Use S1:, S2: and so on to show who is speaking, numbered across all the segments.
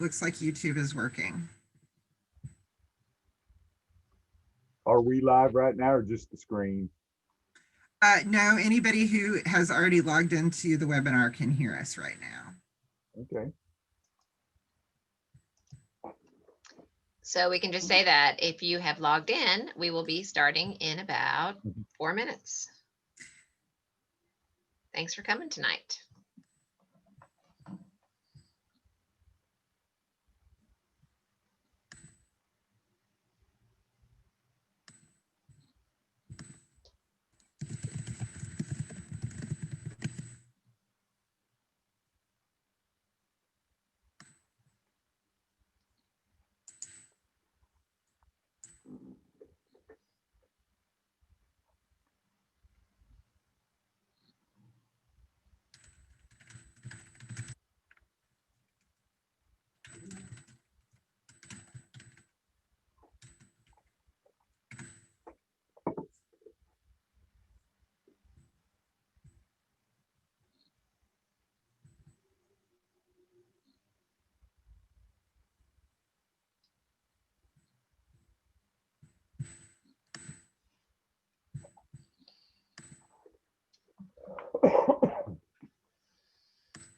S1: Looks like YouTube is working.
S2: Are we live right now or just the screen?
S1: No, anybody who has already logged into the webinar can hear us right now.
S2: Okay.
S3: So we can just say that if you have logged in, we will be starting in about 4 minutes. Thanks for coming tonight.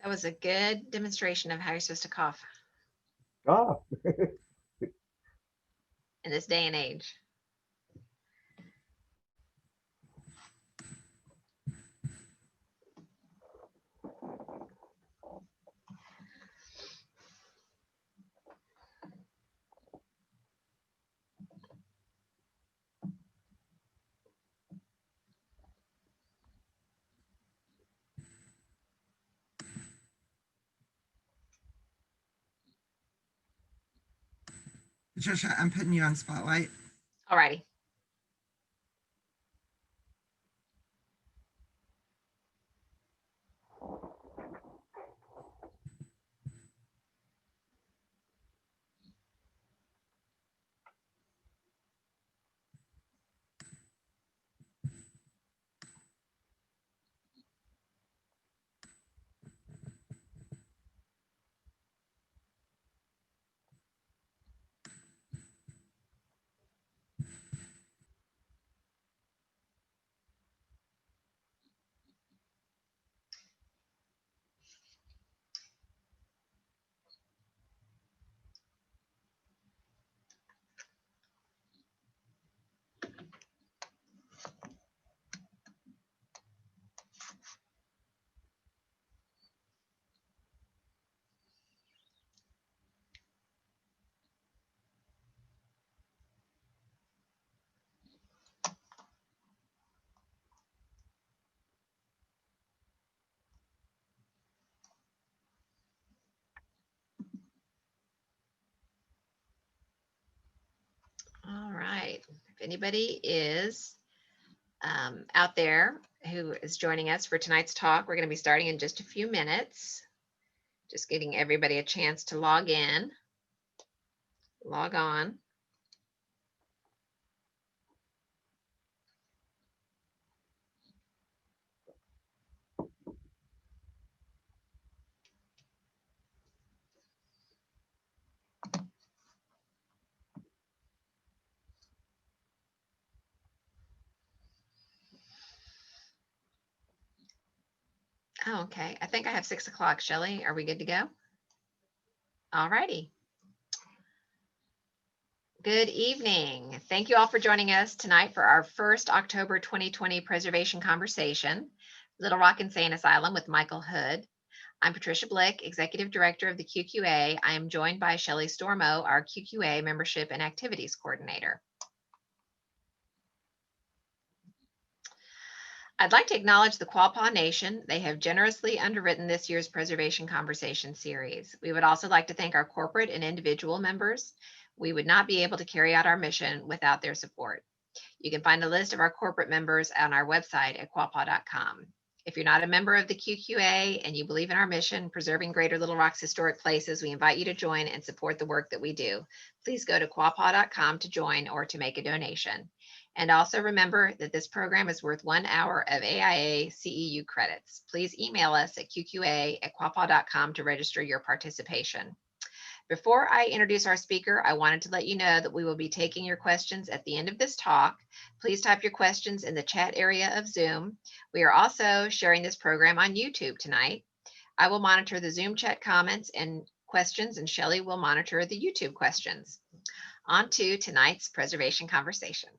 S3: That was a good demonstration of how you're supposed to cough
S2: Ah,
S3: in this day and age.
S1: Patricia, I'm putting you on spotlight.
S3: All righty. All right. If anybody is out there who is joining us for tonight's talk, we're going to be starting in just a few minutes. Just getting everybody a chance to log in, log on. Oh, okay. I think I have 6 o'clock. Shelley, are we good to go? All righty. Good evening. Thank you all for joining us tonight for our first October 2020 preservation conversation, Little Rock Insane Asylum with Michael Hood. I'm Patricia Blick, Executive Director of the QQA. I am joined by Shelley Stormo, our QQA Membership and Activities Coordinator. I'd like to acknowledge the Quapaw Nation. They have generously underwritten this year's Preservation Conversation series. We would also like to thank our corporate and individual members. We would not be able to carry out our mission without their support. You can find a list of our corporate members on our website at quapaw.com. If you're not a member of the QQA and you believe in our mission, preserving Greater Little Rock's historic places, we invite you to join and support the work that we do. Please go to quapaw.com to join or to make a donation. And also remember that this program is worth 1 hour of AIA CEU credits. Please email us at qqa@quapaw.com to register your participation. Before I introduce our speaker, I wanted to let you know that we will be taking your questions at the end of this talk. Please type your questions in the chat area of Zoom. We are also sharing this program on YouTube tonight. I will monitor the Zoom chat comments and questions, and Shelley will monitor the YouTube questions. On to tonight's preservation conversation.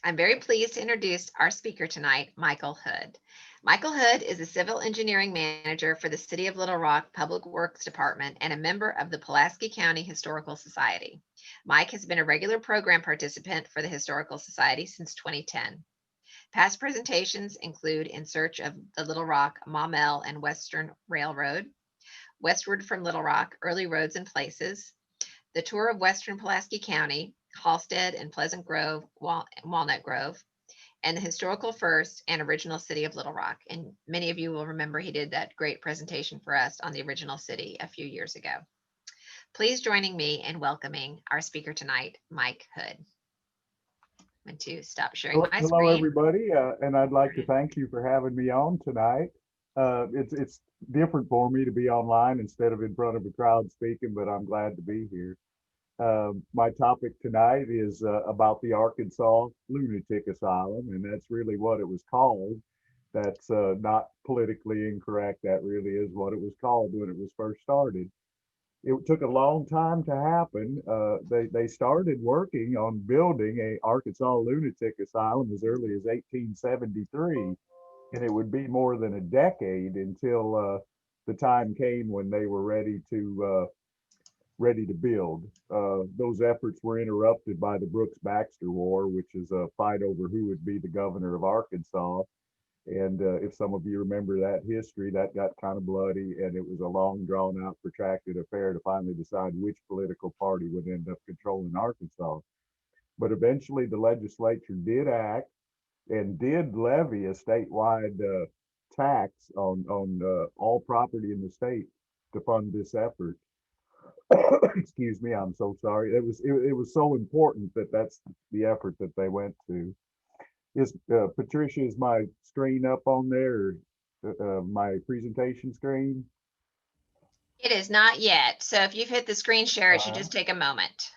S3: I'm very pleased to introduce our speaker tonight, Michael Hood. Michael Hood is a civil engineering manager for the City of Little Rock Public Works Department and a member of the Pulaski County Historical Society. Mike has been a regular program participant for the Historical Society since 2010. Past presentations include In Search of the Little Rock, Maumelle and Western Railroad, Westward from Little Rock, Early Roads and Places, the Tour of Western Pulaski County, Halstead and Pleasant Grove, Walnut Grove, and the Historical First and Original City of Little Rock. And many of you will remember he did that great presentation for us on the original city a few years ago. Please joining me in welcoming our speaker tonight, Mike Hood. I'm going to stop sharing my
S2: Hello,
S3: screen.
S2: everybody, and I'd like to thank you for having me on tonight. It's different for me to be online instead of in front of a crowd speaking, but I'm glad to be here. My topic tonight is about the Arkansas Lunatic Asylum, and that's really what it was called. That's not politically incorrect. That really is what it was called when it was first started. It took a long time to happen. They started working on building a Arkansas Lunatic Asylum as early as 1873, and it would be more than a decade until the time came when they were ready to build. Those efforts were interrupted by the Brooks-Baxter War, which is a fight over who would be the governor of Arkansas. And if some of you remember that history, that got kind of bloody, and it was a long, drawn-out, protracted affair to finally decide which political party would end up controlling Arkansas. But eventually, the legislature did act and did levy a statewide tax on all property in the state to fund this effort. Excuse me, I'm so sorry. It was so important that that's the effort that they went to. Is Patricia, is my screen up on there? My presentation screen?
S3: It is not yet. So if you've hit the screen share, it should
S2: Uh-huh.
S3: just take a moment.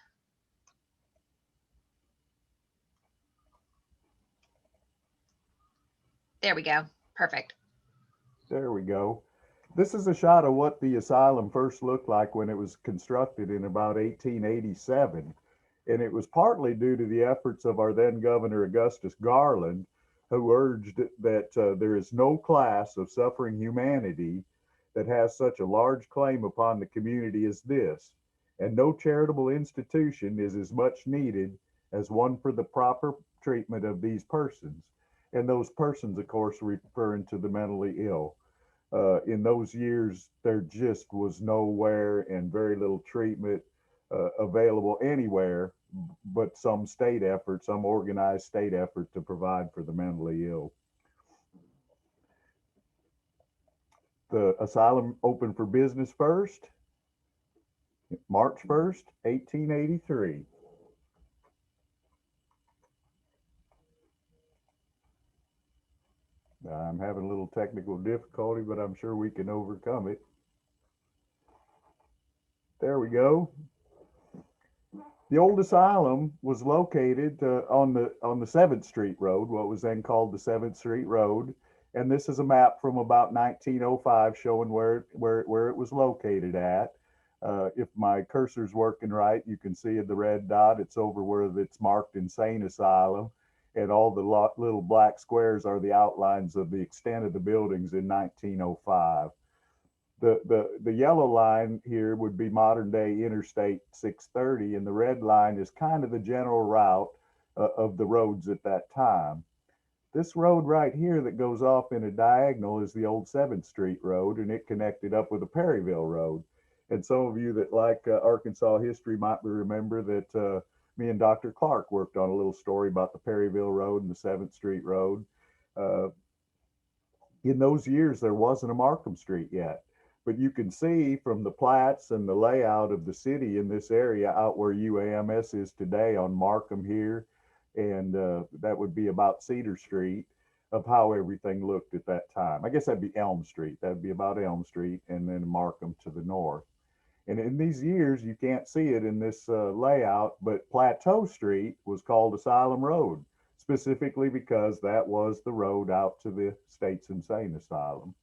S3: There we go. Perfect.
S2: There we go. This is a shot of what the asylum first looked like when it was constructed in about 1887. And it was partly due to the efforts of our then Governor Augustus Garland, who urged that there is no class of suffering humanity that has such a large claim upon the community as this, and no charitable institution is as much needed as one for the proper treatment of these persons. And those persons, of course, referring to the mentally ill. In those years, there just was nowhere and very little treatment available anywhere, but some state effort, some organized state effort to provide for the mentally ill. The asylum opened for business first, March 1st, 1883. I'm having a little technical difficulty, but I'm sure we can overcome it. There we go. The old asylum was located on the 7th Street Road, what was then called the 7th Street Road. And this is a map from about 1905 showing where it was located at. If my cursor's working right, you can see the red dot. It's over where it's marked Insane Asylum. And all the little black squares are the outlines of the extent of the buildings in 1905. The yellow line here would be modern day Interstate 630, and the red line is kind of the general route of the roads at that time. This road right here that goes off in a diagonal is the old 7th Street Road, and it connected up with the Perryville Road. And some of you that like Arkansas history might remember that me and Dr. Clark worked on a little story about the Perryville Road and the 7th Street Road. In those years, there wasn't a Markham Street yet. But you can see from the plats and the layout of the city in this area out where UAMS is today on Markham here, and that would be about Cedar Street. of how everything looked at that time. I guess that'd be Elm Street. That'd be about Elm Street, and then Markham to the north. And in these years, you can't see it in this layout, but Plateau Street was called Asylum Road, specifically because that was the road out to the state's insane asylum.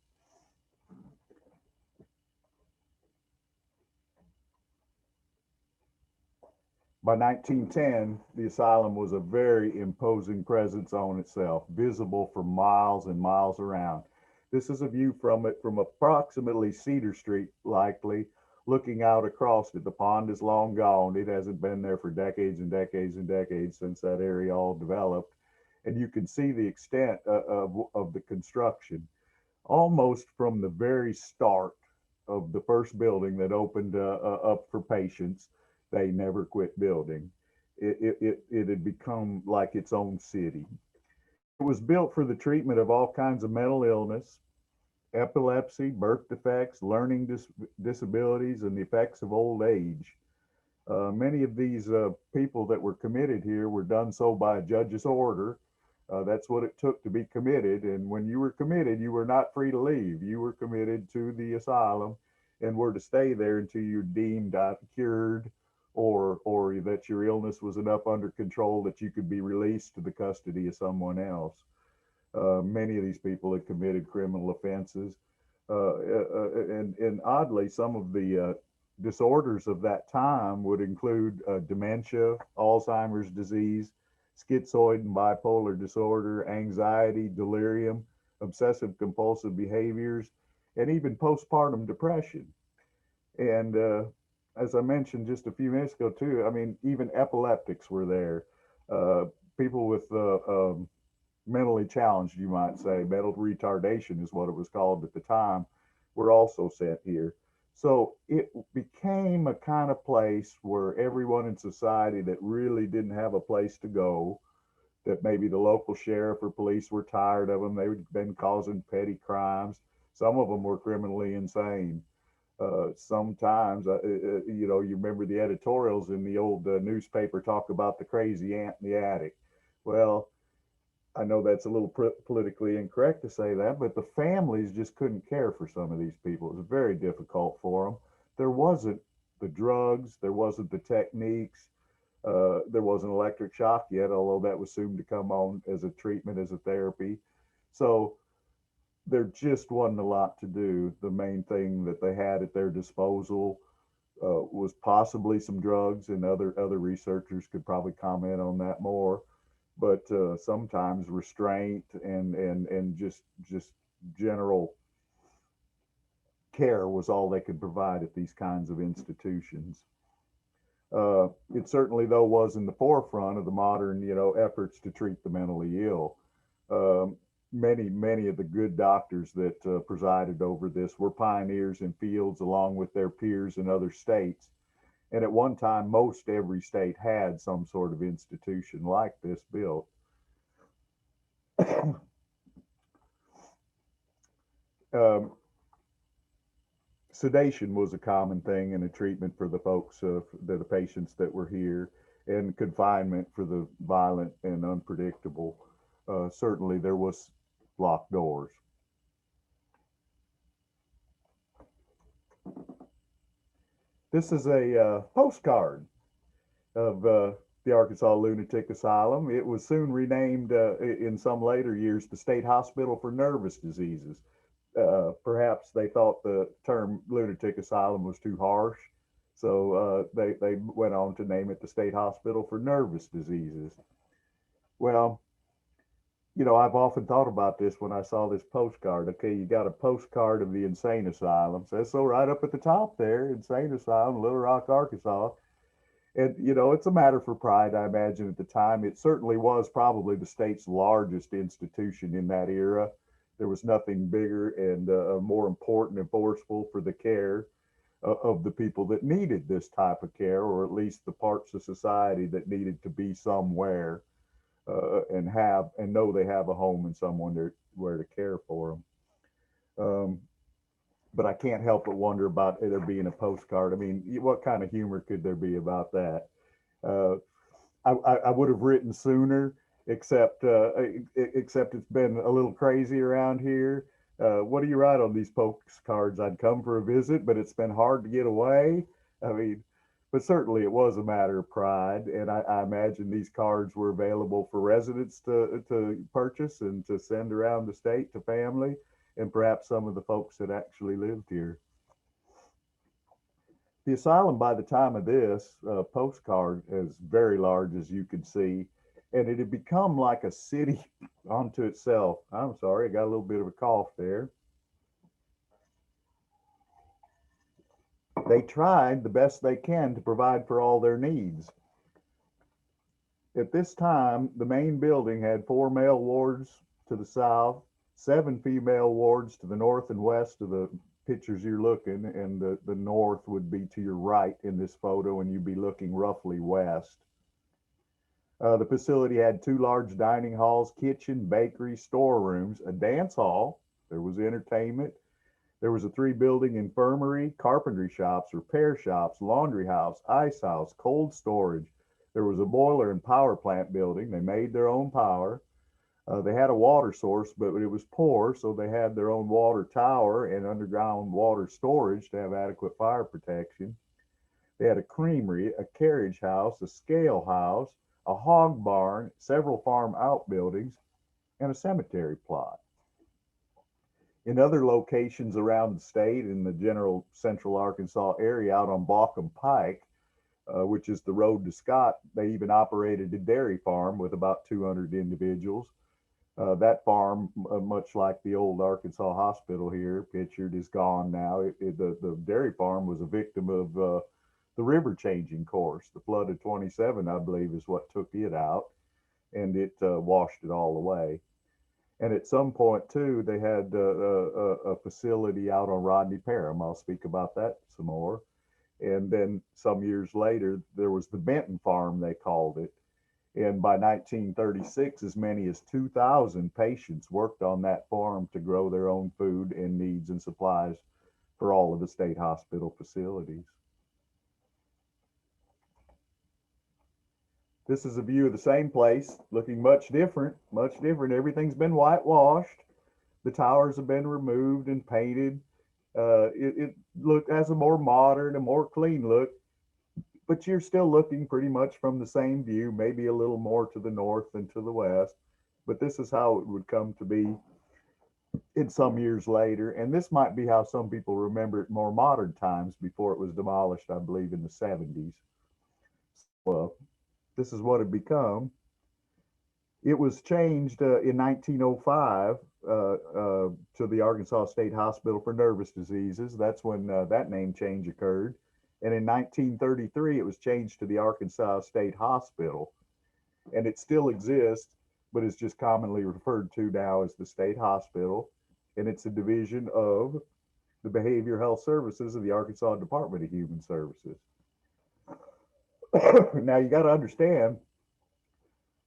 S2: By 1910, the asylum was a very imposing presence on itself, visible for miles and miles around. This is a view from it from approximately Cedar Street, likely, looking out across it. The pond is long gone. It hasn't been there for decades and decades and decades since that area all developed. And you can see the extent of the construction almost from the very start of the first building that opened up for patients. They never quit building. It had become like its own city. It was built for the treatment of all kinds of mental illness, epilepsy, birth defects, learning disabilities, and the effects of old age. Many of these people that were committed here were done so by a judge's order. That's what it took to be committed. And when you were committed, you were not free to leave. You were committed to the asylum and were to stay there until you're deemed cured, or that your illness was enough under control that you could be released to the custody of someone else. Many of these people had committed criminal offenses. And oddly, some of the disorders of that time would include dementia, Alzheimer's disease, schizoid and bipolar disorder, anxiety, delirium, obsessive compulsive behaviors, and even postpartum depression. And as I mentioned just a few minutes ago, too, I mean, even epileptics were there. People with mentally challenged, you might say, mental retardation is what it was called at the time, were also sent here. So it became a kind of place where everyone in society that really didn't have a place to go, that maybe the local sheriff or police were tired of them, they'd been causing petty crimes. Some of them were criminally insane. Sometimes, you remember the editorials in the old newspaper talk about the crazy ant in the attic. Well, I know that's a little politically incorrect to say that, but the families just couldn't care for some of these people. It was very difficult for them. There wasn't the drugs, there wasn't the techniques, there wasn't electric shock yet, although that was soon to come on as a treatment, as a therapy. So there just wasn't a lot to do. The main thing that they had at their disposal was possibly some drugs, and other researchers could probably comment on that more. But sometimes restraint and just general care was all they could provide at these kinds of institutions. It certainly, though, was in the forefront of the modern, efforts to treat the mentally ill. Many of the good doctors that presided over this were pioneers in fields along with their peers in other states. And at one time, most every state had some sort of institution like this built. Sedation was a common thing in a treatment for the folks, the patients that were here, and confinement for the violent and unpredictable. Certainly, there was locked doors. This is a postcard of the Arkansas Lunatic Asylum. It was soon renamed in some later years the State Hospital for Nervous Diseases. Perhaps they thought the term lunatic asylum was too harsh, so they went on to name it the State Hospital for Nervous Diseases. Well, I've often thought about this when I saw this postcard. Okay, you got a postcard of the insane asylum. Says so right up at the top there, insane asylum, Little Rock, Arkansas. And, it's a matter for pride, I imagine, at the time. It certainly was probably the state's largest institution in that era. There was nothing bigger and more important and forceful for the care of the people that needed this type of care, or at least the parts of society that needed to be somewhere and know they have a home and someone where to care for them. But I can't help but wonder about there being a postcard. I mean, what kind of humor could there be about that? I would have written sooner except it's been a little crazy around here. What do you write on these postcards? I'd come for a visit, but it's been hard to get away. I mean, but certainly it was a matter of pride, and I imagine these cards were available for residents to purchase and to send around the state to family, and perhaps some of the folks that actually lived here. The asylum, by the time of this postcard, is very large, as you can see, and it had become like a city unto itself. I'm sorry, I got a little bit of a cough there. They tried the best they can to provide for all their needs. At this time, the main building had 4 male wards to the south, 7 female wards to the north and west of the pictures you're looking, and the north would be to your right in this photo, and you'd be looking roughly west. The facility had 2 large dining halls, kitchen, bakery, storerooms, a dance hall. There was entertainment. There was a 3-building infirmary, carpentry shops, repair shops, laundry house, ice house, cold storage. There was a boiler and power plant building. They made their own power. They had a water source, but it was poor, so they had their own water tower and underground water storage to have adequate fire protection. They had a creamery, a carriage house, a scale house, a hog barn, several farm outbuildings, and a cemetery plot. In other locations around the state in the general central Arkansas area out on Bauckham Pike, which is the road to Scott, they even operated a dairy farm with about 200 individuals. That farm, much like the old Arkansas hospital here pictured, is gone now. The dairy farm was a victim of the river changing course. The flood of 27, I believe, is what took it out, and it washed it all away. And at some point, too, they had a facility out on Rodney Parham. I'll speak about that some more. And then some years later, there was the Benton Farm, they called it. And by 1936, as many as 2,000 patients worked on that farm to grow their own food and needs and supplies for all of the state hospital facilities. This is a view of the same place, looking much different, much different. Everything's been whitewashed. The towers have been removed and painted. It has a more modern, a more clean look, but you're still looking pretty much from the same view, maybe a little more to the north than to the west. But this is how it would come to be in some years later. And this might be how some people remember it more modern times before it was demolished, I believe, in the 70s. Well, this is what it become. It was changed in 1905 to the Arkansas State Hospital for Nervous Diseases. That's when that name change occurred. And in 1933, it was changed to the Arkansas State Hospital. And it still exists, but it's just commonly referred to now as the State Hospital. And it's a division of the Behavioral Health Services of the Arkansas Department of Human Services. Now, you got to understand,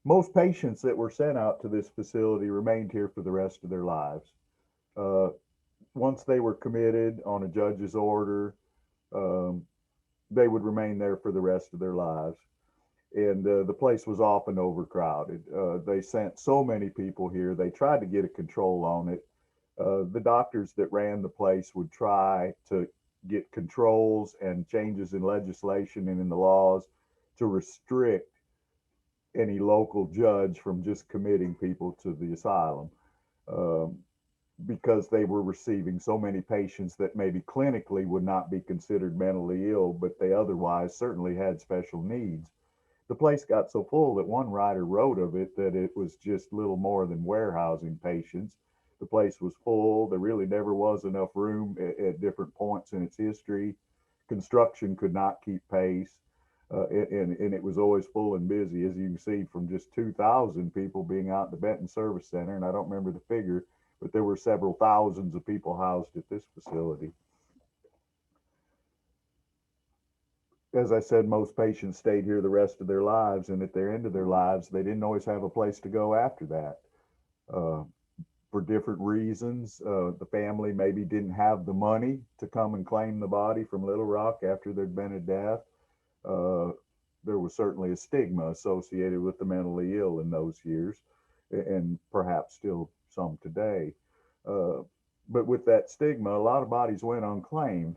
S2: most patients that were sent out to this facility remained here for the rest of their lives. Once they were committed on a judge's order, they would remain there for the rest of their lives. And the place was often overcrowded. They sent so many people here. They tried to get a control on it. The doctors that ran the place would try to get controls and changes in legislation and in the laws to restrict any local judge from just committing people to the asylum, because they were receiving so many patients that maybe clinically would not be considered mentally ill, but they otherwise certainly had special needs. The place got so full that one writer wrote of it that it was just little more than warehousing patients. The place was full. There really never was enough room at different points in its history. Construction could not keep pace. And it was always full and busy, as you can see from just 2,000 people being out at the Benton Service Center. And I don't remember the figure, but there were several thousands of people housed at this facility. As I said, most patients stayed here the rest of their lives, and at their end of their lives, they didn't always have a place to go after that. For different reasons, the family maybe didn't have the money to come and claim the body from Little Rock after there'd been a death. there was certainly a stigma associated with the mentally ill in those years, and perhaps still some today. Uh, but with that stigma, a lot of bodies went unclaimed.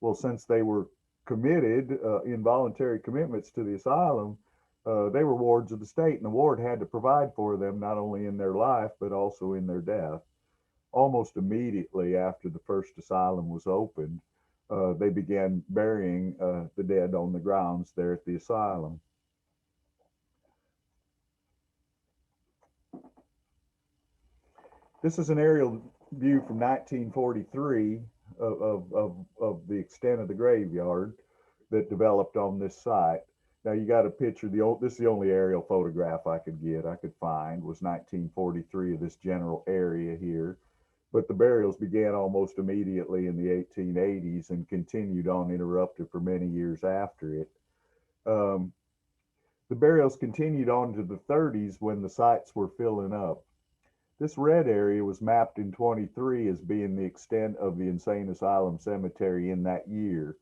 S2: Well, since they were committed, involuntary commitments to the asylum, they were wards of the state, and the ward had to provide for them not only in their life but also in their death. Almost immediately after the first asylum was opened, they began burying the dead on the grounds there at the asylum. This is an aerial view from 1943 of the extent of the graveyard that developed on this site. Now you got to picture this is the only aerial photograph I could find was 1943 of this general area here. But the burials began almost immediately in the 1880s and continued uninterrupted for many years after it. Um, the burials continued on to the 30s when the sites were filling up. This red area was mapped in 23 as being the extent of the insane asylum cemetery in that year.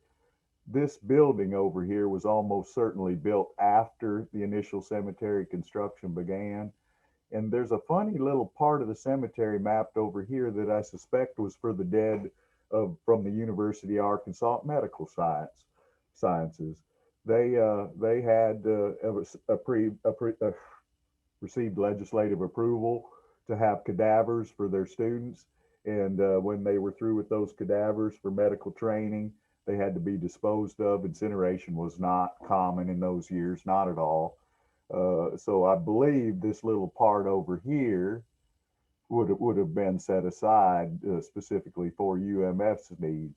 S2: This building over here was almost certainly built after the initial cemetery construction began. And there's a funny little part of the cemetery mapped over here that I suspect was for the dead from the University of Arkansas Medical Sciences. They had received legislative approval to have cadavers for their students, and when they were through with those cadavers for medical training, they had to be disposed of. Incineration was not common in those years, not at all. So I believe this little part over here would have been set aside specifically for UMF's needs.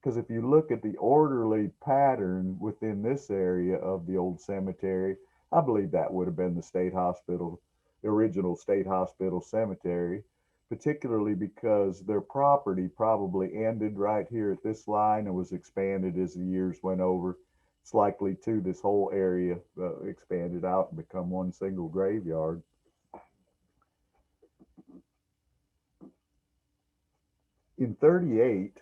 S2: Because if you look at the orderly pattern within this area of the old cemetery, I believe that would have been the state hospital, the original state hospital cemetery, particularly because their property probably ended right here at this line and was expanded as the years went over. It's likely too this whole area expanded out and become one single graveyard. In 38,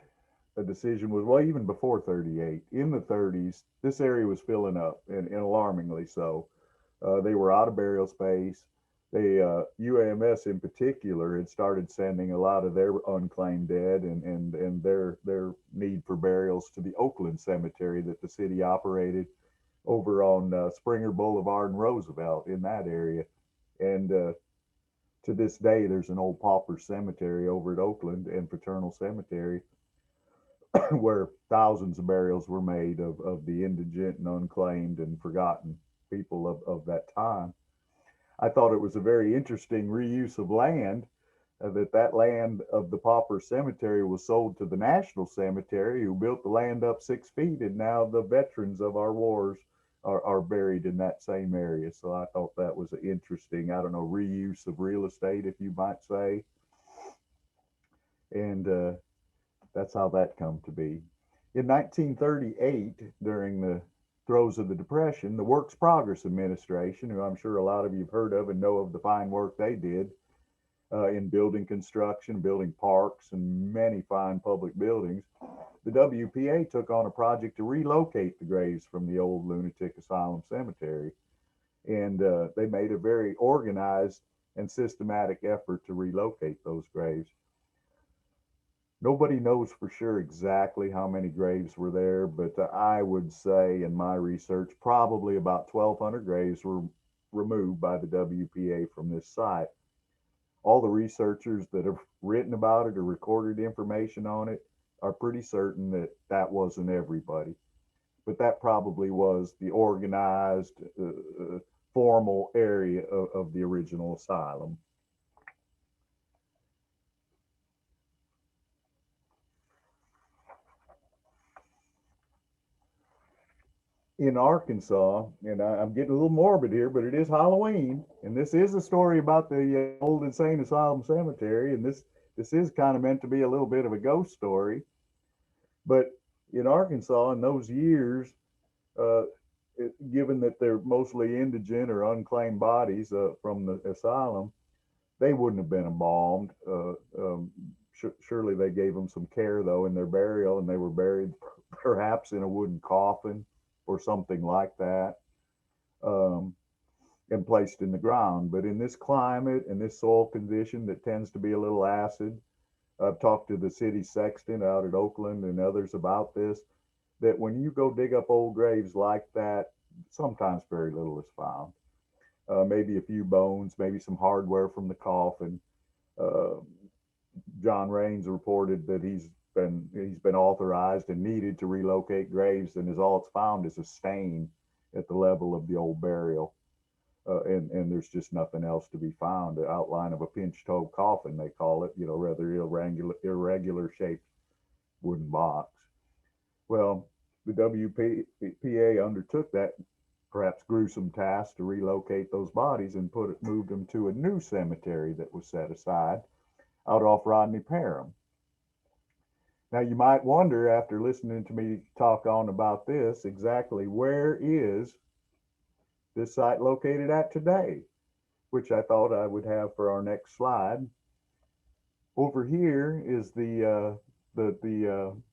S2: a decision was, well, even before 38, in the 30s, this area was filling up, and alarmingly so. They were out of burial space. UAMS in particular had started sending a lot of their unclaimed dead and their need for burials to the Oakland Cemetery that the city operated over on Springer Boulevard and Roosevelt in that area. And to this day, there's an old pauper cemetery over at Oakland and Fraternal Cemetery where thousands of burials were made of the indigent and unclaimed and forgotten people of that time. I thought it was a very interesting reuse of land, that land of the pauper cemetery was sold to the National Cemetery, who built the land up 6 feet, and now the veterans of our wars are buried in that same area. So I thought that was an interesting, I don't know, reuse of real estate, if you might say. And that's how that come to be. In 1938, during the throes of the Depression, the Works Progress Administration, who I'm sure a lot of you have heard of and know of the fine work they did in building construction, building parks, and many fine public buildings, the WPA took on a project to relocate the graves from the old lunatic asylum cemetery. And they made a very organized and systematic effort to relocate those graves. Nobody knows for sure exactly how many graves were there, but I would say in my research, probably about 1,200 graves were removed by the WPA from this site. All the researchers that have written about it or recorded information on it are pretty certain that that wasn't everybody, but that probably was the organized, formal area of the original asylum. In Arkansas, and I'm getting a little morbid here, but it is Halloween, and this is a story about the old insane asylum cemetery, and this is kind of meant to be a little bit of a ghost story. But in Arkansas, in those years, uh, given that they're mostly indigent or unclaimed bodies from the asylum, they wouldn't have been embalmed. Surely they gave them some care though in their burial, and they were buried perhaps in a wooden coffin or something like that. um, and placed in the ground. But in this climate and this soil condition that tends to be a little acid, I've talked to the city sexton out at Oakland and others about this, that when you go dig up old graves like that, sometimes very little is found. Maybe a few bones, maybe some hardware from the coffin. Uh, John Raines reported that he's been authorized and needed to relocate graves, and is all it's found is a stain at the level of the old burial. And there's just nothing else to be found. The outline of a pinch toe coffin, they call it, rather irregular shaped wooden box. Well, the WPA undertook that perhaps gruesome task to relocate those bodies and moved them to a new cemetery that was set aside out off Rodney Parham. Now you might wonder, after listening to me talk on about this, exactly where is this site located at today, which I thought I would have for our next slide. Over here is the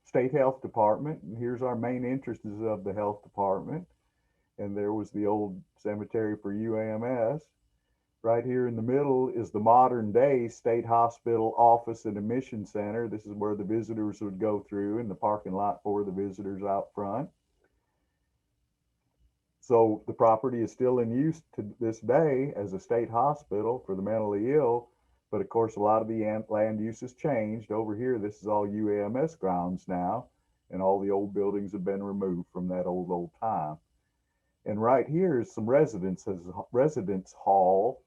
S2: state health department, and here's our main entrances of the health department. And there was the old cemetery for UAMS. Right here in the middle is the modern day state hospital office and admission center. This is where the visitors would go through, in the parking lot for the visitors out front. So the property is still in use to this day as a state hospital for the mentally ill. But of course, a lot of the land use has changed. Over here, this is all UAMS grounds now, and all the old buildings have been removed from that old time. And right here is some residence hall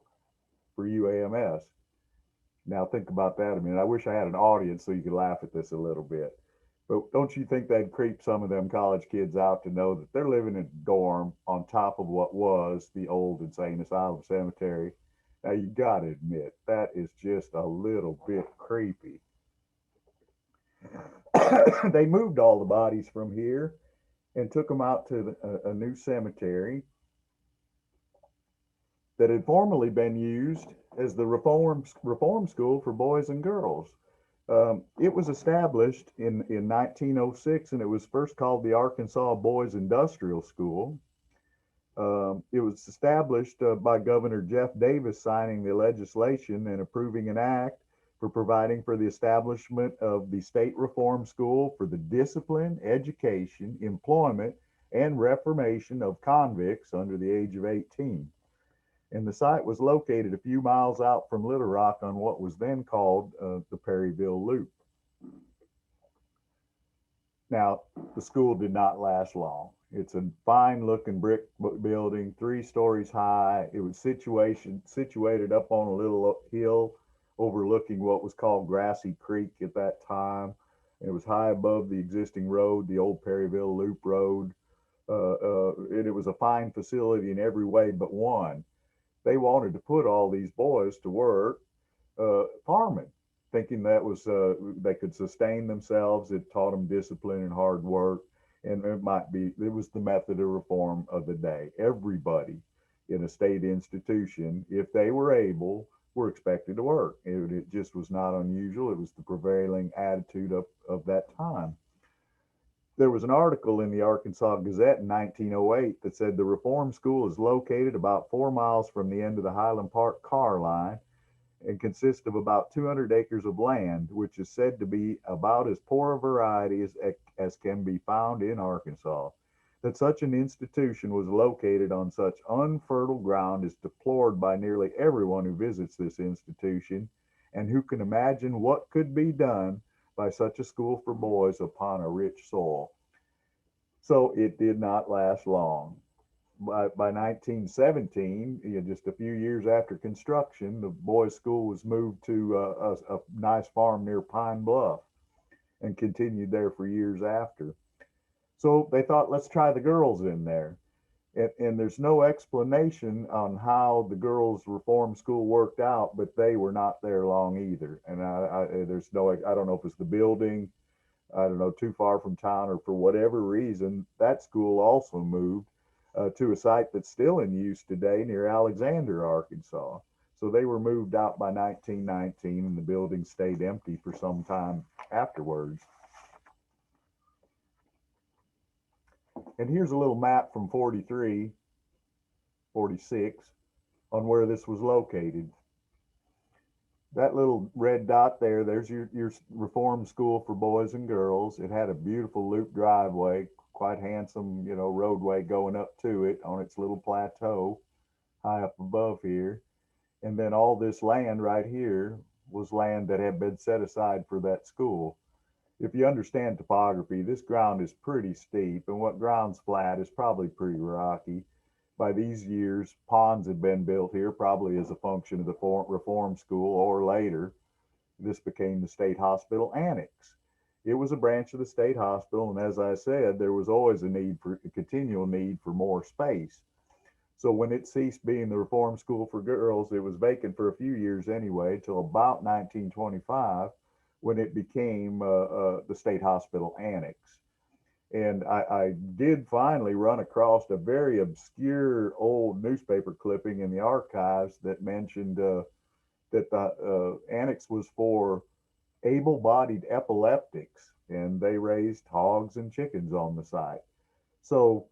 S2: for UAMS. Now think about that. I mean, I wish I had an audience so you could laugh at this a little bit. But don't you think that'd creep some of them college kids out to know that they're living in a dorm on top of what was the old insane asylum cemetery? Now you got to admit that is just a little bit creepy. They moved all the bodies from here and took them out to a new cemetery that had formerly been used as the reform school for boys and girls. It was established in 1906, and it was first called the Arkansas Boys Industrial School. It was established by Governor Jeff Davis signing the legislation and approving an act for providing for the establishment of the State Reform School for the discipline, education, employment, and reformation of convicts under the age of 18. And the site was located a few miles out from Little Rock on what was then called the Perryville Loop. Now, the school did not last long. It's a fine looking brick building, 3 stories high. It was situated up on a little hill overlooking what was called Grassy Creek at that time. It was high above the existing road, the old Perryville Loop Road. And it was a fine facility in every way but one. They wanted to put all these boys to work farming, thinking that was they could sustain themselves. It taught them discipline and hard work, and it was the method of reform of the day. Everybody in a state institution, if they were able, were expected to work. It just was not unusual. It was the prevailing attitude of that time. There was an article in the Arkansas Gazette in 1908 that said the reform school is located about 4 miles from the end of the Highland Park car line and consists of about 200 acres of land, which is said to be about as poor a variety as can be found in Arkansas. That such an institution was located on such unfertile ground is deplored by nearly everyone who visits this institution, and who can imagine what could be done by such a school for boys upon a rich soil. So it did not last long. By 1917, just a few years after construction, the boys' school was moved to a nice farm near Pine Bluff and continued there for years after. So they thought, let's try the girls in there. And there's no explanation on how the girls' reform school worked out, but they were not there long either. And I don't know if it's the building, I don't know, too far from town, or for whatever reason, that school also moved to a site that's still in use today near Alexander, Arkansas. So they were moved out by 1919, and the building stayed empty for some time afterwards. And here's a little map from 43. 46 on where this was located. That little red dot there, there's your reform school for boys and girls. It had a beautiful loop driveway, quite handsome, roadway going up to it on its little plateau high up above here. And then all this land right here was land that had been set aside for that school. If you understand topography, this ground is pretty steep, and what ground's flat is probably pretty rocky. By these years, ponds had been built here, probably as a function of the reform school, or later, this became the state hospital annex. It was a branch of the state hospital, and as I said, there was always a continual need for more space. So when it ceased being the reform school for girls, it was vacant for a few years anyway, till about 1925, when it became the state hospital annex. And I did finally run across a very obscure old newspaper clipping in the archives that mentioned that the annex was for able-bodied epileptics, and they raised hogs and chickens on the site. So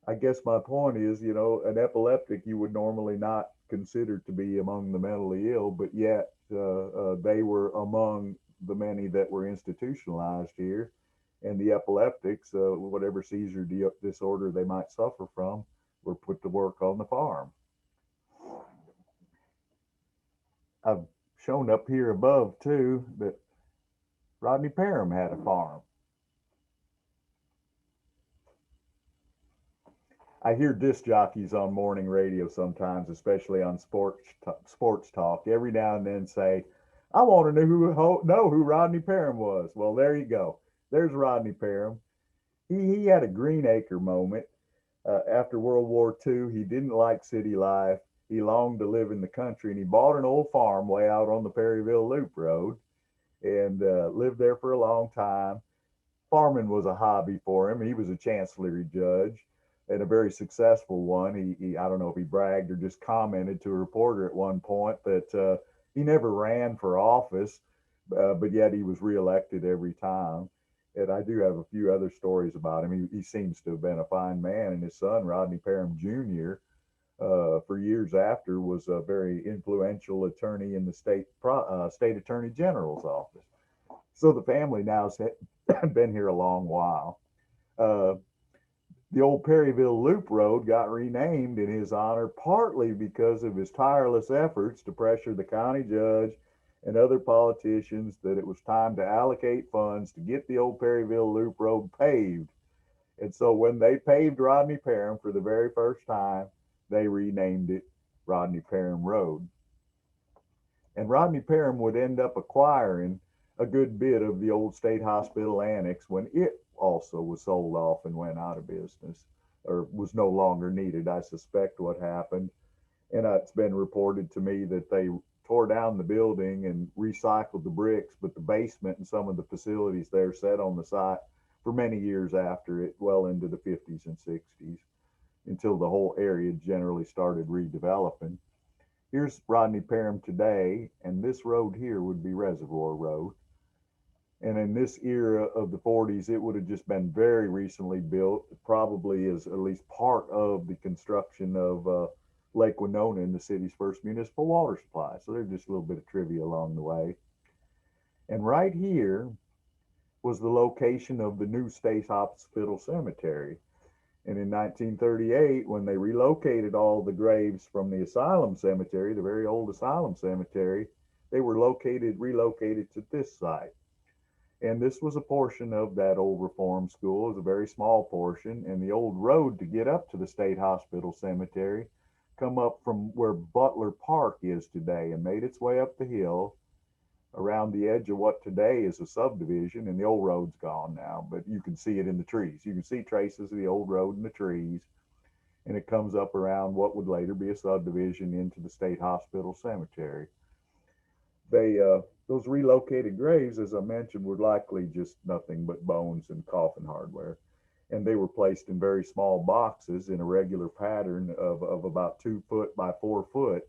S2: I guess my point is, an epileptic you would normally not consider to be among the mentally ill, but yet they were among the many that were institutionalized here. And the epileptics, whatever seizure disorder they might suffer from, were put to work on the farm. I've shown up here above too that Rodney Parham had a farm. I hear disc jockeys on morning radio sometimes, especially on sports talk, every now and then say, "I want to know who Rodney Parham was." Well, there you go. There's Rodney Parham. He had a Green Acre moment after World War II. He didn't like city life. He longed to live in the country, and he bought an old farm way out on the Perryville Loop Road and lived there for a long time. Farming was a hobby for him. He was a chancellery judge and a very successful one. I don't know if he bragged or just commented to a reporter at one point that he never ran for office, but yet he was reelected every time. And I do have a few other stories about him. He seems to have been a fine man, and his son, Rodney Parham Jr., for years after, was a very influential attorney in the state attorney general's office. So the family now has been here a long while. Uh, the old Perryville Loop Road got renamed in his honor, partly because of his tireless efforts to pressure the county judge and other politicians that it was time to allocate funds to get the old Perryville Loop Road paved. And so when they paved Rodney Parham for the very first time, they renamed it Rodney Parham Road. And Rodney Parham would end up acquiring a good bit of the old state hospital annex when it also was sold off and went out of business, or was no longer needed. I suspect what happened. And it's been reported to me that they tore down the building and recycled the bricks, but the basement and some of the facilities there sat on the site for many years after it, well into the 50s and 60s, until the whole area generally started redeveloping. Here's Rodney Parham today, and this road here would be Reservoir Road. And in this era of the 40s, it would have just been very recently built, probably as at least part of the construction of Lake Winona in the city's first municipal water supply. So there's just a little bit of trivia along the way. And right here was the location of the new State Hospital Cemetery. And in 1938, when they relocated all the graves from the Asylum Cemetery, the very old Asylum Cemetery, they were relocated to this site. And this was a portion of that old reform school. It was a very small portion. And the old road to get up to the State Hospital Cemetery come up from where Butler Park is today and made its way up the hill around the edge of what today is a subdivision, and the old road's gone now, but you can see it in the trees. You can see traces of the old road in the trees, and it comes up around what would later be a subdivision into the State Hospital Cemetery. Those relocated graves, as I mentioned, were likely just nothing but bones and coffin hardware, and they were placed in very small boxes in a regular pattern of about 2 foot by 4 foot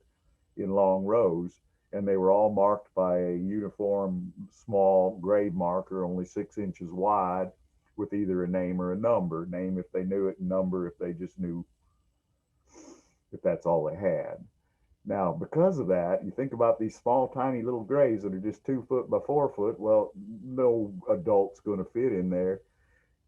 S2: in long rows, and they were all marked by a uniform small grave marker, only 6 inches wide, with either a name or a number. Name if they knew it, and number if they just knew if that's all they had. Now, because of that, you think about these small, tiny little graves that are just 2 foot by 4 foot. Well, no adult's going to fit in there.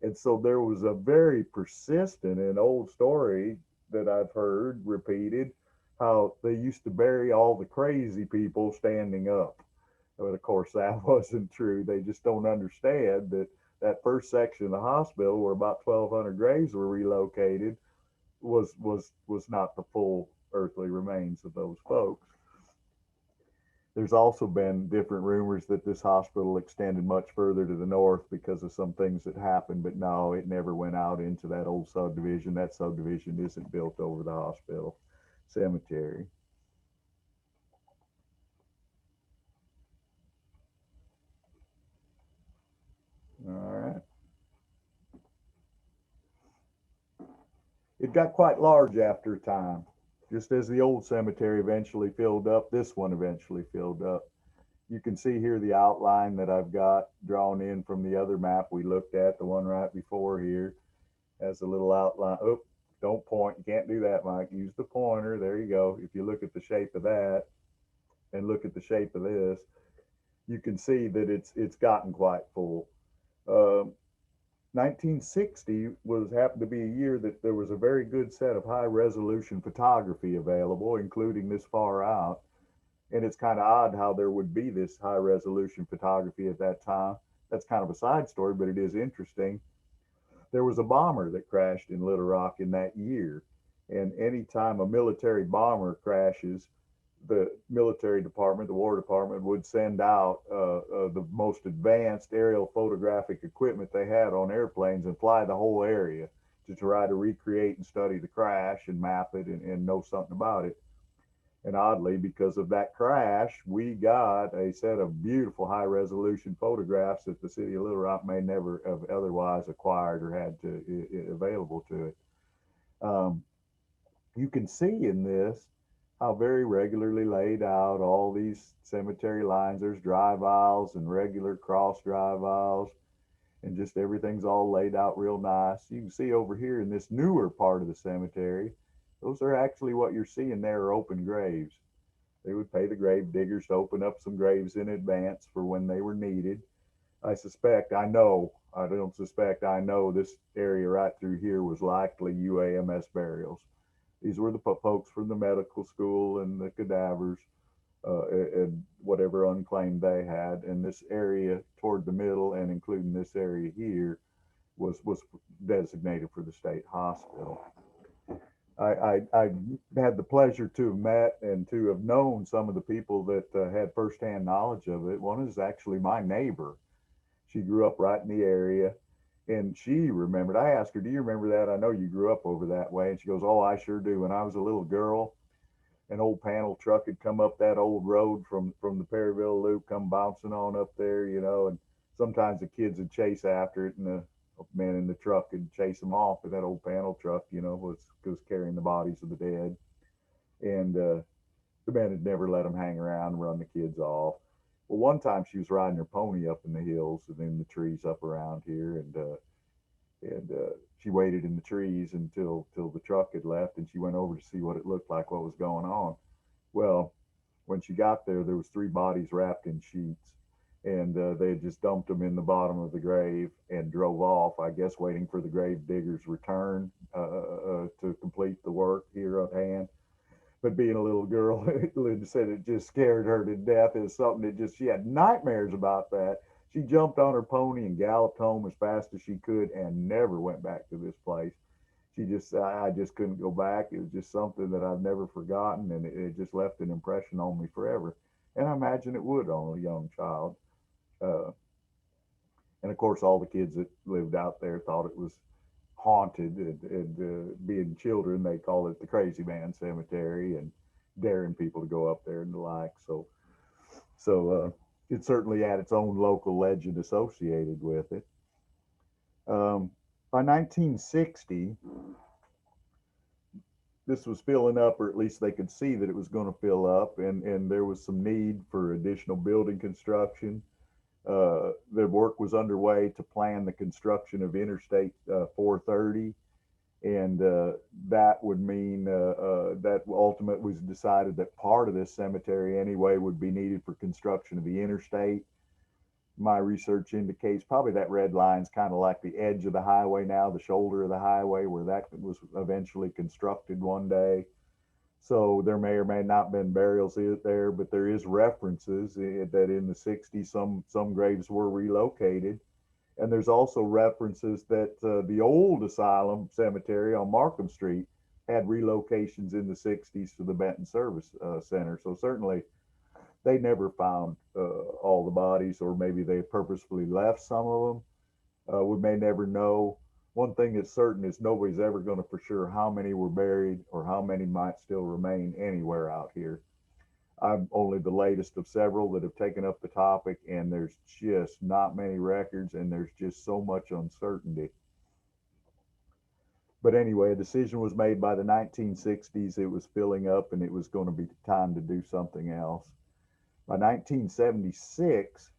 S2: And so there was a very persistent and old story that I've heard repeated how they used to bury all the crazy people standing up. But of course, that wasn't true. They just don't understand that that first section of the hospital where about 1,200 graves were relocated was not the full earthly remains of those folks. There's also been different rumors that this hospital extended much further to the north because of some things that happened, but no, it never went out into that old subdivision. That subdivision isn't built over the hospital cemetery. All right. It got quite large after a time. Just as the old cemetery eventually filled up, this one eventually filled up. You can see here the outline that I've got drawn in from the other map we looked at, the one right before here, has a little outline. Oh, don't point. You can't do that, Mike. Use the pointer. There you go. If you look at the shape of that and look at the shape of this, you can see that it's gotten quite full. 1960 was happened to be a year that there was a very good set of high resolution photography available, including this far out. And it's kind of odd how there would be this high resolution photography at that time. That's kind of a side story, but it is interesting. There was a bomber that crashed in Little Rock in that year. And anytime a military bomber crashes, the military department, the War Department, would send out the most advanced aerial photographic equipment they had on airplanes and fly the whole area to try to recreate and study the crash and map it and know something about it. And oddly, because of that crash, we got a set of beautiful high resolution photographs that the city of Little Rock may never have otherwise acquired or had available to it. Um, you can see in this how very regularly laid out all these cemetery lines. There's drive aisles and regular cross drive aisles, and just everything's all laid out real nice. You can see over here in this newer part of the cemetery, those are actually what you're seeing there are open graves. They would pay the grave diggers to open up some graves in advance for when they were needed. I don't suspect, I know this area right through here was likely UAMS burials. These were the folks from the medical school and the cadavers and whatever unclaimed they had. And this area toward the middle and including this area here was designated for the state hospital. I had the pleasure to have met and to have known some of the people that had firsthand knowledge of it. One is actually my neighbor. She grew up right in the area, and she remembered. I asked her, "Do you remember that? I know you grew up over that way." And she goes, "Oh, I sure do. When I was a little girl, an old panel truck had come up that old road from the Perryville Loop, come bouncing on up there, and sometimes the kids would chase after it, and the man in the truck would chase them off. But that old panel truck, was carrying the bodies of the dead, and the man had never let them hang around and run the kids off. Well, one time she was riding her pony up in the hills and in the trees up around here, and she waited in the trees until the truck had left, and she went over to see what it looked like, what was going on. Well, when she got there, there was 3 bodies wrapped in sheets, and they had just dumped them in the bottom of the grave and drove off. I guess waiting for the grave diggers' return to complete the work here at hand. But being a little girl, Linda said it just scared her to death. It was something that she had nightmares about that. She jumped on her pony and galloped home as fast as she could and never went back to this place. I just couldn't go back. It was just something that I've never forgotten, and it just left an impression on me forever. And I imagine it would on a young child. Uh, and of course, all the kids that lived out there thought it was haunted, and being children, they call it the Crazy Man Cemetery, and daring people to go up there and the like. So it certainly had its own local legend associated with it. By 1960, this was filling up, or at least they could see that it was going to fill up, and there was some need for additional building construction. The work was underway to plan the construction of Interstate 430, and that would mean that ultimately was decided that part of this cemetery anyway would be needed for construction of the interstate. My research indicates probably that red line's kind of like the edge of the highway now, the shoulder of the highway where that was eventually constructed one day. So there may or may not been burials there, but there is references that in the 60s some graves were relocated. And there's also references that the old Asylum Cemetery on Markham Street had relocations in the 60s to the Benton Service Center. So certainly they never found all the bodies, or maybe they purposefully left some of them. We may never know. One thing that's certain is nobody's ever going to for sure how many were buried or how many might still remain anywhere out here. I'm only the latest of several that have taken up the topic, and there's just not many records, and there's just so much uncertainty. But anyway, a decision was made by the 1960s. It was filling up, and it was going to be time to do something else. By 1976,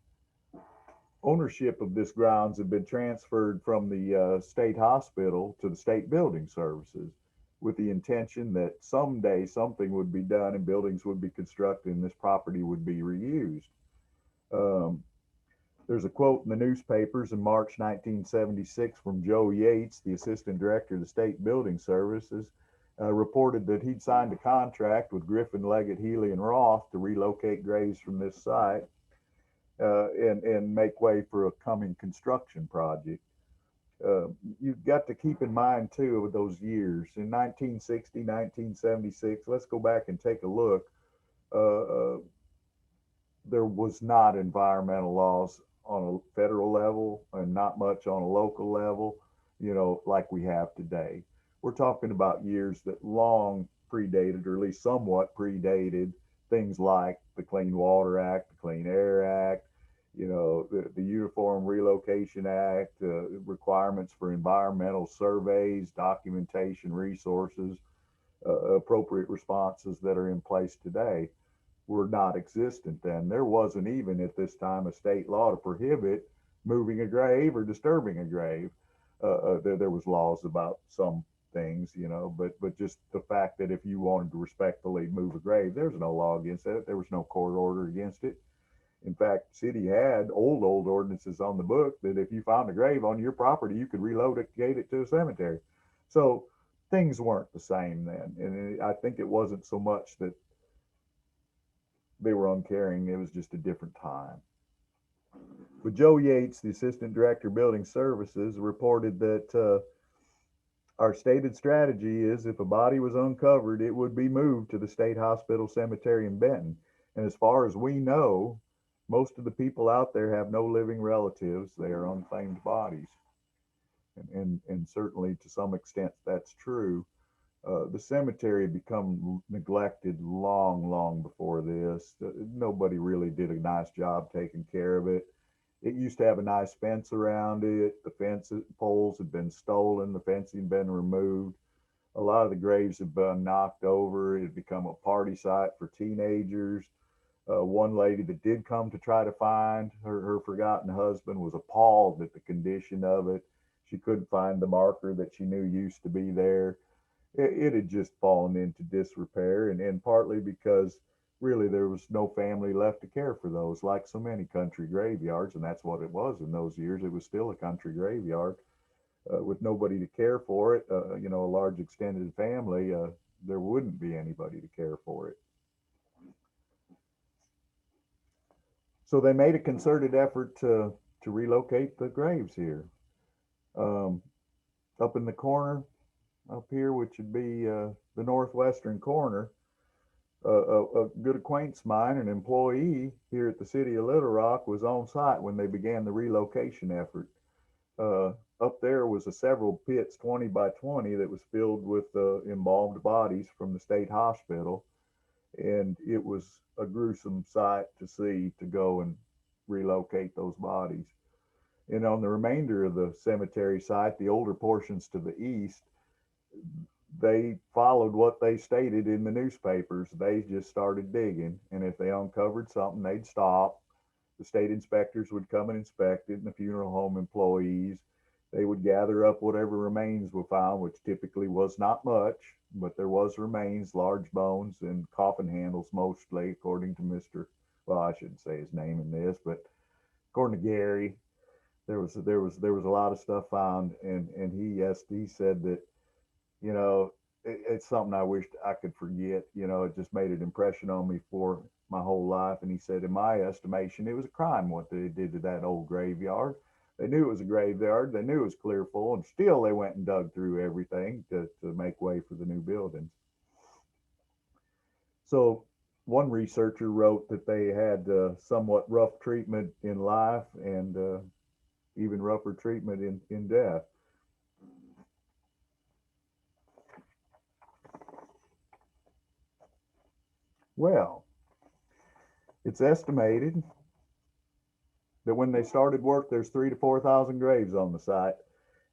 S2: ownership of this grounds had been transferred from the state hospital to the state building services, with the intention that someday something would be done and buildings would be constructed and this property would be reused. Um, there's a quote in the newspapers in March 1976 from Joe Yates, the assistant director of the state building services, reported that he'd signed a contract with Griffin, Leggett, Healy, and Roth to relocate graves from this site and make way for a coming construction project. You've got to keep in mind too of those years in 1960, 1976. Let's go back and take a look. Uh, there was not environmental laws on a federal level and not much on a local level, like we have today. We're talking about years that long predated, or at least somewhat predated, things like the Clean Water Act, the Clean Air Act, the Uniform Relocation Act, requirements for environmental surveys, documentation, resources, appropriate responses that are in place today were not existent then. There wasn't even at this time a state law to prohibit moving a grave or disturbing a grave. There was laws about some things, but just the fact that if you wanted to respectfully move a grave, there's no law against it. There was no court order against it. In fact, the city had old ordinances on the book that if you found a grave on your property, you could relocate it to a cemetery. So things weren't the same then. And I think it wasn't so much that they were uncaring, it was just a different time. But Joe Yates, the assistant director of building services, reported that our stated strategy is if a body was uncovered, it would be moved to the state hospital cemetery in Benton. And as far as we know, most of the people out there have no living relatives. They are unclaimed bodies. And certainly to some extent that's true. The cemetery had become neglected long before this. Nobody really did a nice job taking care of it. It used to have a nice fence around it. The fence poles had been stolen. The fencing had been removed. A lot of the graves had been knocked over. It had become a party site for teenagers. One lady that did come to try to find her forgotten husband was appalled at the condition of it. She couldn't find the marker that she knew used to be there. It had just fallen into disrepair, and partly because really there was no family left to care for those, like so many country graveyards, and that's what it was in those years. It was still a country graveyard with nobody to care for it. A large extended family, there wouldn't be anybody to care for it. So they made a concerted effort to relocate the graves here. Up in the corner, up here, which would be the northwestern corner, a good acquaintance of mine, an employee here at the city of Little Rock, was on site when they began the relocation effort. Up there was several pits, 20 by 20, that was filled with embalmed bodies from the state hospital. And it was a gruesome sight to see, to go and relocate those bodies. And on the remainder of the cemetery site, the older portions to the east, they followed what they stated in the newspapers. They just started digging, and if they uncovered something, they'd stop. The state inspectors would come and inspect it, and the funeral home employees. They would gather up whatever remains were found, which typically was not much, but there was remains, large bones, and coffin handles mostly, according to Mr. Well, I shouldn't say his name in this, but according to Gary, there was a lot of stuff found, and he said that, you know, it's something I wished I could forget. You know, it just made an impression on me for my whole life. And he said, in my estimation, it was a crime what they did to that old graveyard. They knew it was a graveyard. They knew it was clear full, and still they went and dug through everything to make way for the new buildings. So one researcher wrote that they had somewhat rough treatment in life, and even rougher treatment in death. Well, it's estimated that when they started work, there's 3 to 4 thousand graves on the site,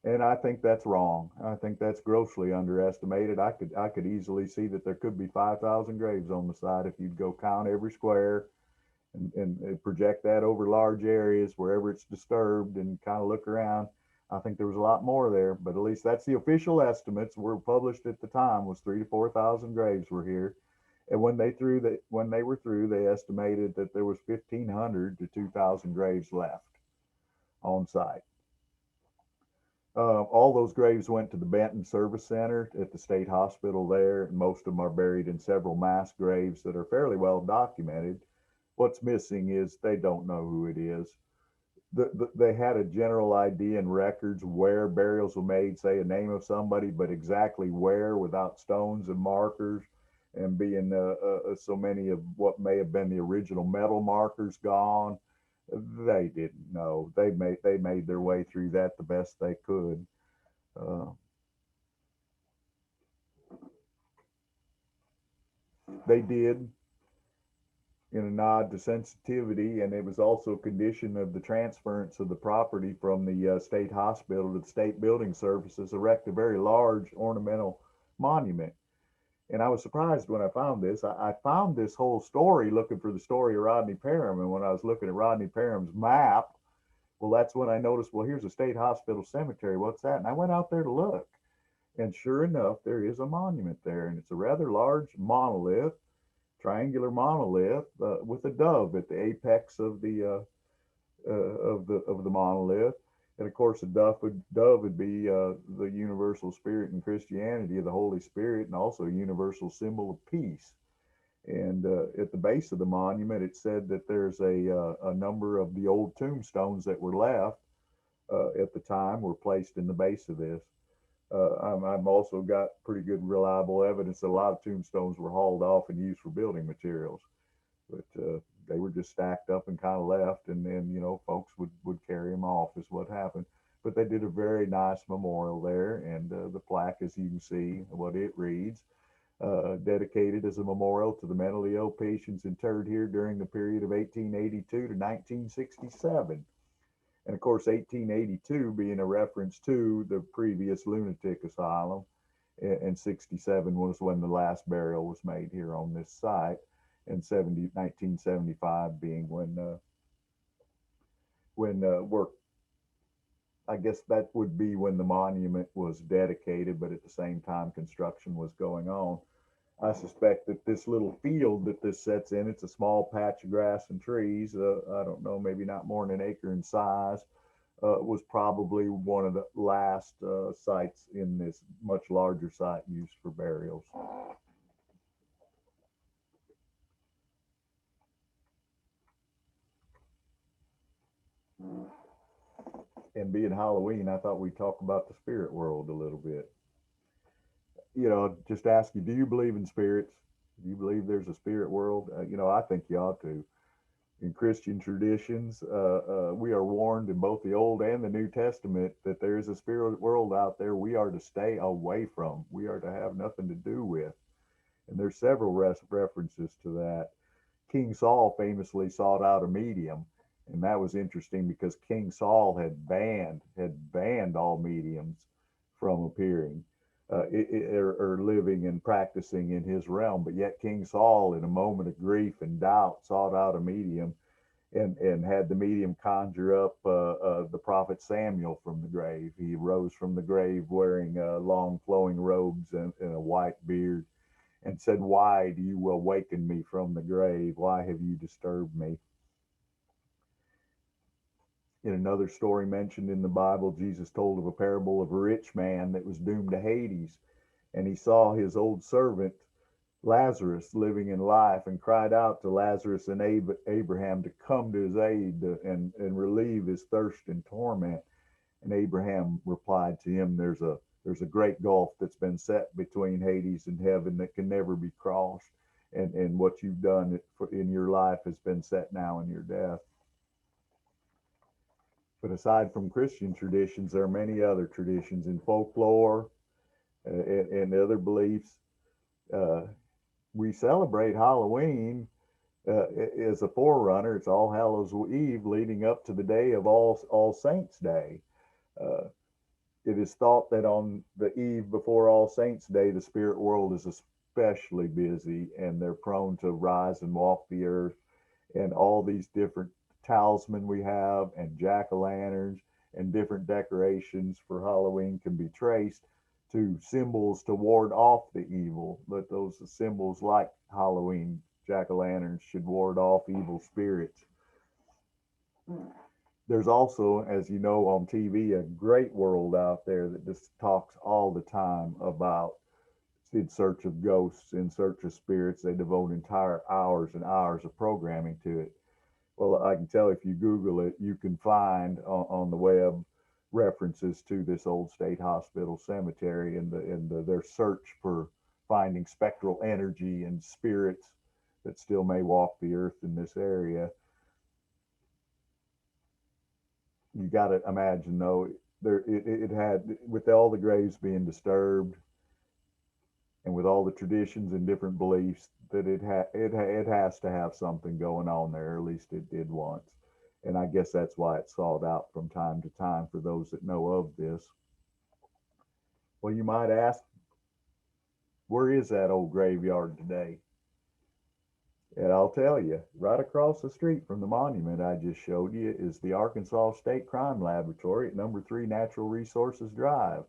S2: and I think that's wrong. I think that's grossly underestimated. I could easily see that there could be 5,000 graves on the site if you'd go count every square and project that over large areas wherever it's disturbed and kind of look around. I think there was a lot more there, but at least that's the official estimates were published at the time, was 3 to 4 thousand graves were here. And when they were through, they estimated that there was 1,500 to 2,000 graves left on site. All those graves went to the Benton Service Center at the state hospital there, and most of them are buried in several mass graves that are fairly well documented. What's missing is they don't know who it is. They had a general idea in records where burials were made, say a name of somebody, but exactly where, without stones and markers, and being so many of what may have been the original metal markers gone, they didn't know. They made their way through that the best they could. Uh, they did, in a nod to sensitivity, and it was also a condition of the transference of the property from the state hospital to the state building services, erect a very large ornamental monument. And I was surprised when I found this. I found this whole story looking for the story of Rodney Parham, and when I was looking at Rodney Parham's map, well, that's when I noticed, well, here's a state hospital cemetery. What's that? And I went out there to look, and sure enough, there is a monument there, and it's a rather large monolith, triangular monolith with a dove at the apex of the monolith. And of course, the dove would be the universal spirit in Christianity, the Holy Spirit, and also a universal symbol of peace. And at the base of the monument, it said that there's a number of the old tombstones that were left at the time were placed in the base of this. I've also got pretty good reliable evidence that a lot of tombstones were hauled off and used for building materials, but they were just stacked up and kind of left, and then folks would carry them off is what happened. But they did a very nice memorial there, and the plaque, as you can see, what it reads, dedicated as a memorial to the mentally ill patients interred here during the period of 1882 to 1967. And of course, 1882 being a reference to the previous lunatic asylum, and 67 was when the last burial was made here on this site, and 1975 being when work, I guess that would be when the monument was dedicated, but at the same time construction was going on. I suspect that this little field that this sets in, it's a small patch of grass and trees, I don't know, maybe not more than an acre in size, was probably one of the last sites in this much larger site used for burials. And being Halloween, I thought we'd talk about the spirit world a little bit. Just ask you, do you believe in spirits? Do you believe there's a spirit world? I think you ought to. In Christian traditions, we are warned in both the Old and the New Testament that there is a spirit world out there we are to stay away from. We are to have nothing to do with. And there's several references to that. King Saul famously sought out a medium, and that was interesting because King Saul had banned all mediums from appearing or living and practicing in his realm. But yet King Saul, in a moment of grief and doubt, sought out a medium, and had the medium conjure up the prophet Samuel from the grave. He rose from the grave wearing long flowing robes and a white beard, and said, "Why do you awaken me from the grave? Why have you disturbed me?" In another story mentioned in the Bible, Jesus told of a parable of a rich man that was doomed to Hades, and he saw his old servant Lazarus living in life, and cried out to Lazarus and Abraham to come to his aid and relieve his thirst and torment. And Abraham replied to him, there's a great gulf that's been set between Hades and heaven that can never be crossed. And what you've done in your life has been set now in your death. But aside from Christian traditions, there are many other traditions in folklore and other beliefs. Uh, we celebrate Halloween as a forerunner. It's All Hallows Eve, leading up to the day of All Saints Day. Uh, it is thought that on the eve before All Saints Day, the spirit world is especially busy, and they're prone to rise and walk the earth. And all these different talisman we have, and jack-o'-lanterns, and different decorations for Halloween can be traced to symbols to ward off the evil. But those symbols, like Halloween jack-o'-lanterns, should ward off evil spirits. There's also, as you know, on TV, a great world out there that just talks all the time about in search of ghosts, in search of spirits. They devote entire hours and hours of programming to it. Well, I can tell if you Google it, you can find on the web references to this old state hospital cemetery and their search for finding spectral energy and spirits that still may walk the earth in this area. You got to imagine, though, it had, with all the graves being disturbed and with all the traditions and different beliefs, that it has to have something going on there. At least it did once, and I guess that's why it's sought out from time to time for those that know of this. Well, you might ask, where is that old graveyard today? And I'll tell you, right across the street from the monument I just showed you is the Arkansas State Crime Laboratory at number 3 Natural Resources Drive.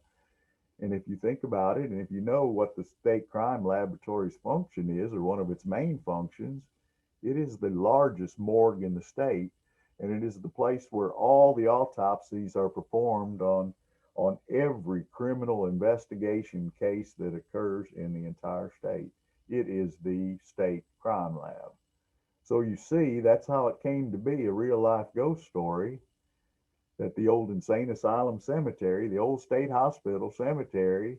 S2: And if you think about it, and if you know what the State Crime Laboratory's function is, or one of its main functions, it is the largest morgue in the state, and it is the place where all the autopsies are performed on every criminal investigation case that occurs in the entire state. It is the state crime lab. So you see, that's how it came to be a real life ghost story, that the old insane asylum cemetery, the old state hospital cemetery,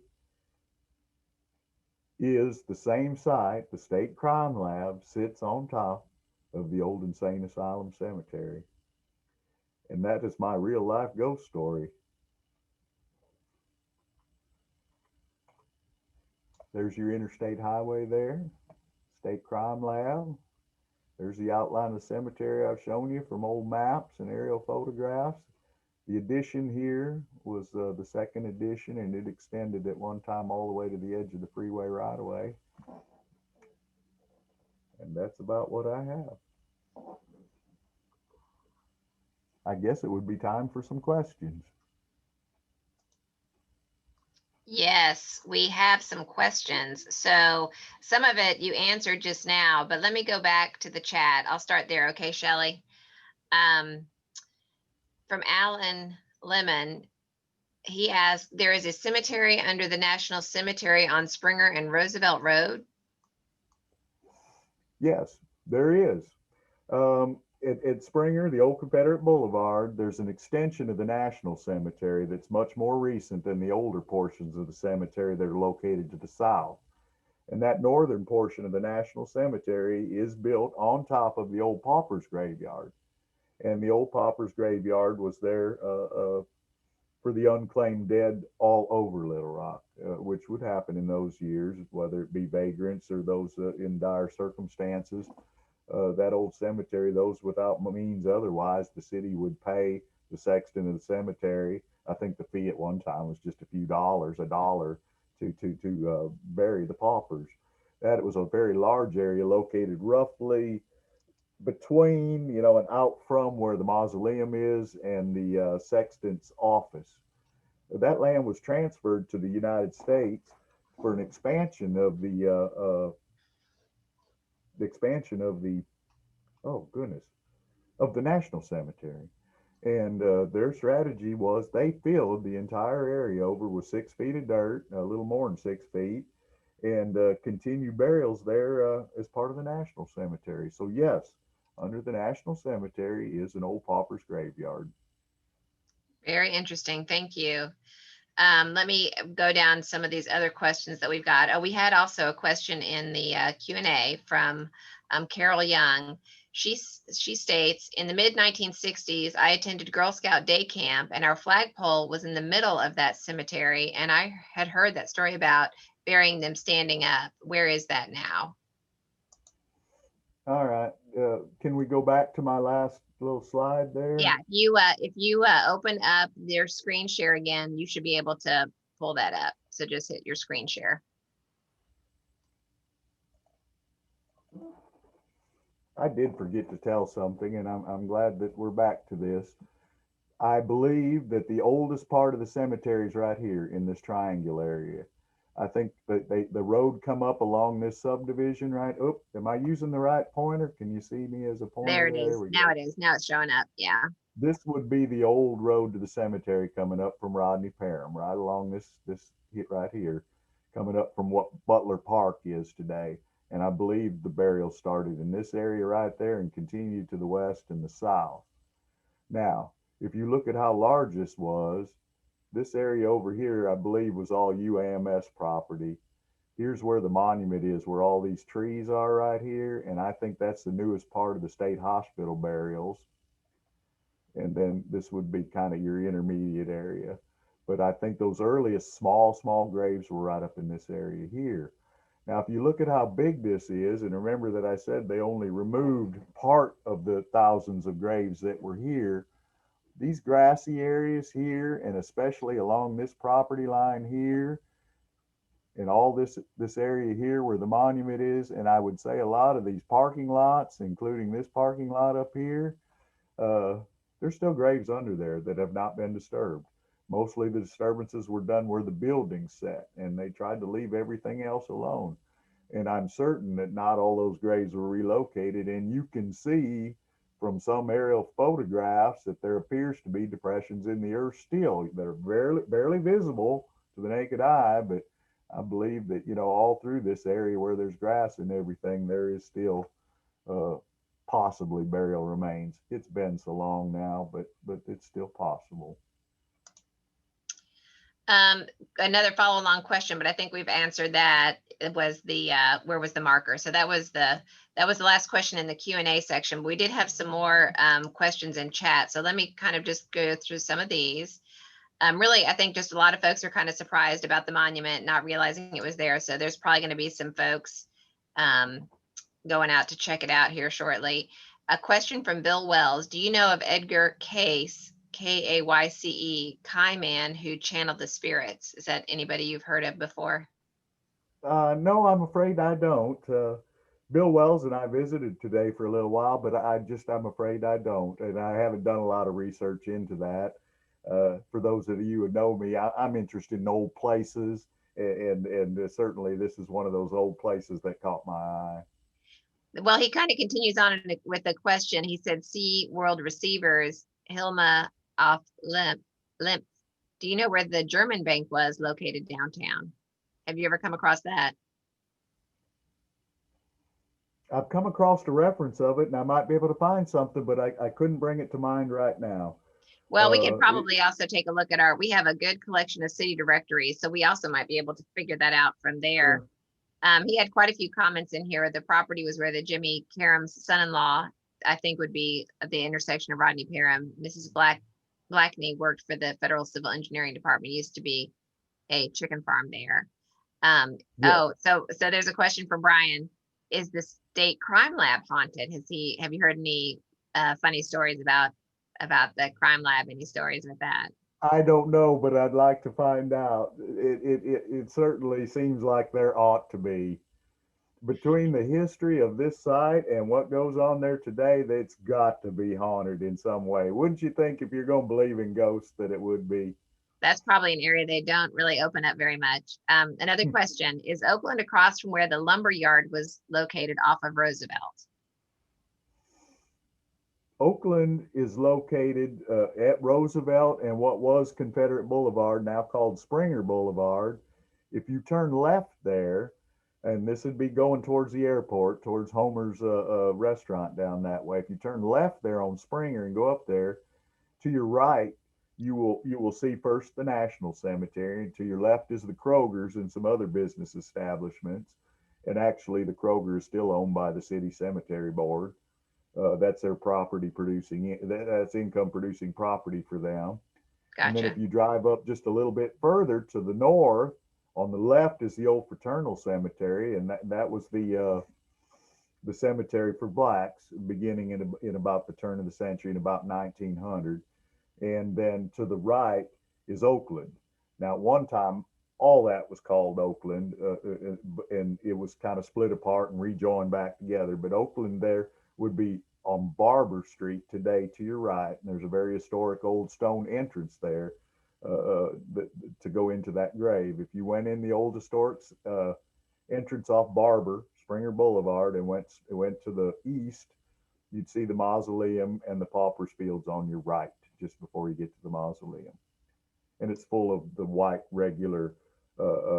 S2: is the same site. The state crime lab sits on top of the old insane asylum cemetery. And that is my real life ghost story. There's your interstate highway there, state crime lab. There's the outline of the cemetery I've shown you from old maps and aerial photographs. The addition here was the second addition, and it extended at one time all the way to the edge of the freeway right away. And that's about what I have. I guess it would be time for some questions.
S3: Yes, we have some questions. So some of it you answered just now, but let me go back to the chat. I'll start there. Okay, Shelley. From Alan Lemon, he asked, there is a cemetery under the National Cemetery on Springer and Roosevelt Road?
S2: Yes, there is. At Springer, the old Confederate Boulevard, there's an extension of the National Cemetery that's much more recent than the older portions of the cemetery that are located to the south. And that northern portion of the National Cemetery is built on top of the old Paupers Graveyard. And the old Paupers Graveyard was there for the unclaimed dead all over Little Rock, which would happen in those years, whether it be vagrants or those in dire circumstances. That old cemetery, those without means otherwise, the city would pay the sexton of the cemetery. I think the fee at one time was just a few dollars, $1 to bury the paupers. That it was a very large area located roughly between, you know, and out from where the mausoleum is and the sexton's office. That land was transferred to the United States for an expansion of the expansion of the, oh goodness, of the National Cemetery. And their strategy was they filled the entire area over with 6 feet of dirt, a little more than 6 feet, and continue burials there as part of the National Cemetery. So yes, under the National Cemetery is an old pauper's graveyard.
S3: Very interesting. Thank you. Let me go down some of these other questions that we've got. Oh, we had also a question in the Q&A from Carol Young. She states, in the mid 1960s, I attended Girl Scout day camp and our flagpole was in the middle of that cemetery. And I had heard that story about burying them standing up. Where is that now?
S2: All right. Can we go back to my last little slide there?
S3: Yeah, if you open up their screen share again, you should be able to pull that up. So just hit your screen share.
S2: I did forget to tell something, and I'm glad that we're back to this. I believe that the oldest part of the cemetery is right here in this triangle area. I think that the road come up along this subdivision, right? Oh, am I using the right pointer? Can you see me as a pointer?
S3: There it is.
S2: There we
S3: Now
S2: go.
S3: it is. Now it's showing up. Yeah.
S2: This would be the old road to the cemetery coming up from Rodney Parham, right along this hit right here, coming up from what Butler Park is today. And I believe the burial started in this area right there and continued to the west and the south. Now, if you look at how large this was, this area over here, I believe, was all UAMS property. Here's where the monument is, where all these trees are right here. And I think that's the newest part of the state hospital burials. And then this would be kind of your intermediate area. But I think those earliest small graves were right up in this area here. Now, if you look at how big this is, and remember that I said they only removed part of the thousands of graves that were here, these grassy areas here, and especially along this property line here, and all this area here where the monument is, and I would say a lot of these parking lots, including this parking lot up here, there's still graves under there that have not been disturbed. Mostly the disturbances were done where the buildings set, and they tried to leave everything else alone. And I'm certain that not all those graves were relocated. And you can see from some aerial photographs that there appears to be depressions in the earth still. They're barely visible to the naked eye, but I believe that, you know, all through this area where there's grass and everything, there is still possibly burial remains. It's been so long now, but it's still possible.
S3: Another follow along question, but I think we've answered that. It was the where was the marker? So that was the last question in the Q&A section. We did have some more questions in chat. So let me kind of just go through some of these. Really, I think just a lot of folks are kind of surprised about the monument, not realizing it was there. So there's probably going to be some folks going out to check it out here shortly. A question from Bill Wells. Do you know of Edgar Cayce, Kayce, Kai Man, who channeled the spirits? Is that anybody you've heard of before?
S2: No, I'm afraid I don't. Bill Wells and I visited today for a little while, but I'm afraid I don't. And I haven't done a lot of research into that. For those of you who know me, I'm interested in old places. And certainly this is one of those old places that caught my eye.
S3: Well, he kind of continues on with the question. He said, Sea World Receivers, Hilma off Limp. Do you know where the German bank was located downtown? Have you ever come across that?
S2: I've come across a reference of it, and I might be able to find something, but I couldn't bring it to mind right now.
S3: Well, we could probably also take a look at we have a good collection of city directories, so we also might be able to figure that out from there.
S2: Sure.
S3: He had quite a few comments in here. The property was where the Jimmy Karam's son-in-law, I think, would be at the intersection of Rodney Parham. Mrs. Blackney worked for the Federal Civil Engineering Department. Used to be a chicken farm there.
S2: Yeah.
S3: Oh, so there's a question from Brian. Is the state crime lab haunted? Have you heard any funny stories about the crime lab? Any stories with that?
S2: I don't know, but I'd like to find out. It certainly seems like there ought to be. between the history of this site and what goes on there today, that's got to be haunted in some way. Wouldn't you think, if you're going to believe in ghosts, that it would be?
S3: That's probably an area they don't really open up very much. Another question, is Oakland across from where the lumber yard was located off of Roosevelt?
S2: Oakland is located at Roosevelt and what was Confederate Boulevard, now called Springer Boulevard. If you turn left there, and this would be going towards the airport, towards Homer's restaurant down that way. If you turn left there on Springer and go up there, to your right, you will see first the National Cemetery, and to your left is the Kroger's and some other business establishments. And actually, the Kroger is still owned by the city cemetery board. That's their property producing, that's income producing property for them. And then
S3: Gotcha.
S2: if you drive up just a little bit further to the north, on the left is the old fraternal cemetery, and that was the cemetery for blacks beginning in about the turn of the century in about 1900. And then to the right is Oakland. Now, at one time, all that was called Oakland, and it was kind of split apart and rejoined back together. But Oakland there would be on Barber Street today to your right, and there's a very historic old stone entrance there to go into that grave. If you went in the old historic entrance off Barber, Springer Boulevard, and went to the east, you'd see the mausoleum and the paupers fields on your right just before you get to the mausoleum. And it's full of the white regular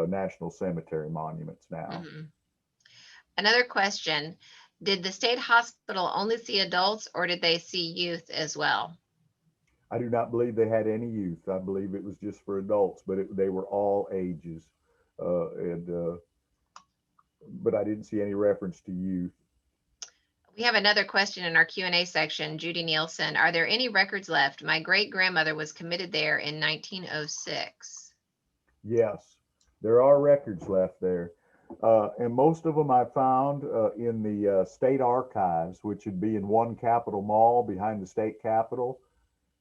S2: National Cemetery monuments now.
S3: Mhm. Another question, did the state hospital only see adults or did they see youth as well?
S2: I do not believe they had any youth. I believe it was just for adults, but they were all ages. And but I didn't see any reference to youth.
S3: We have another question in our Q&A section. Judy Nielsen, are there any records left? My great grandmother was committed there in 1906.
S2: Yes, there are records left there. And most of them I found in the state archives, which would be in One Capitol Mall behind the state capitol.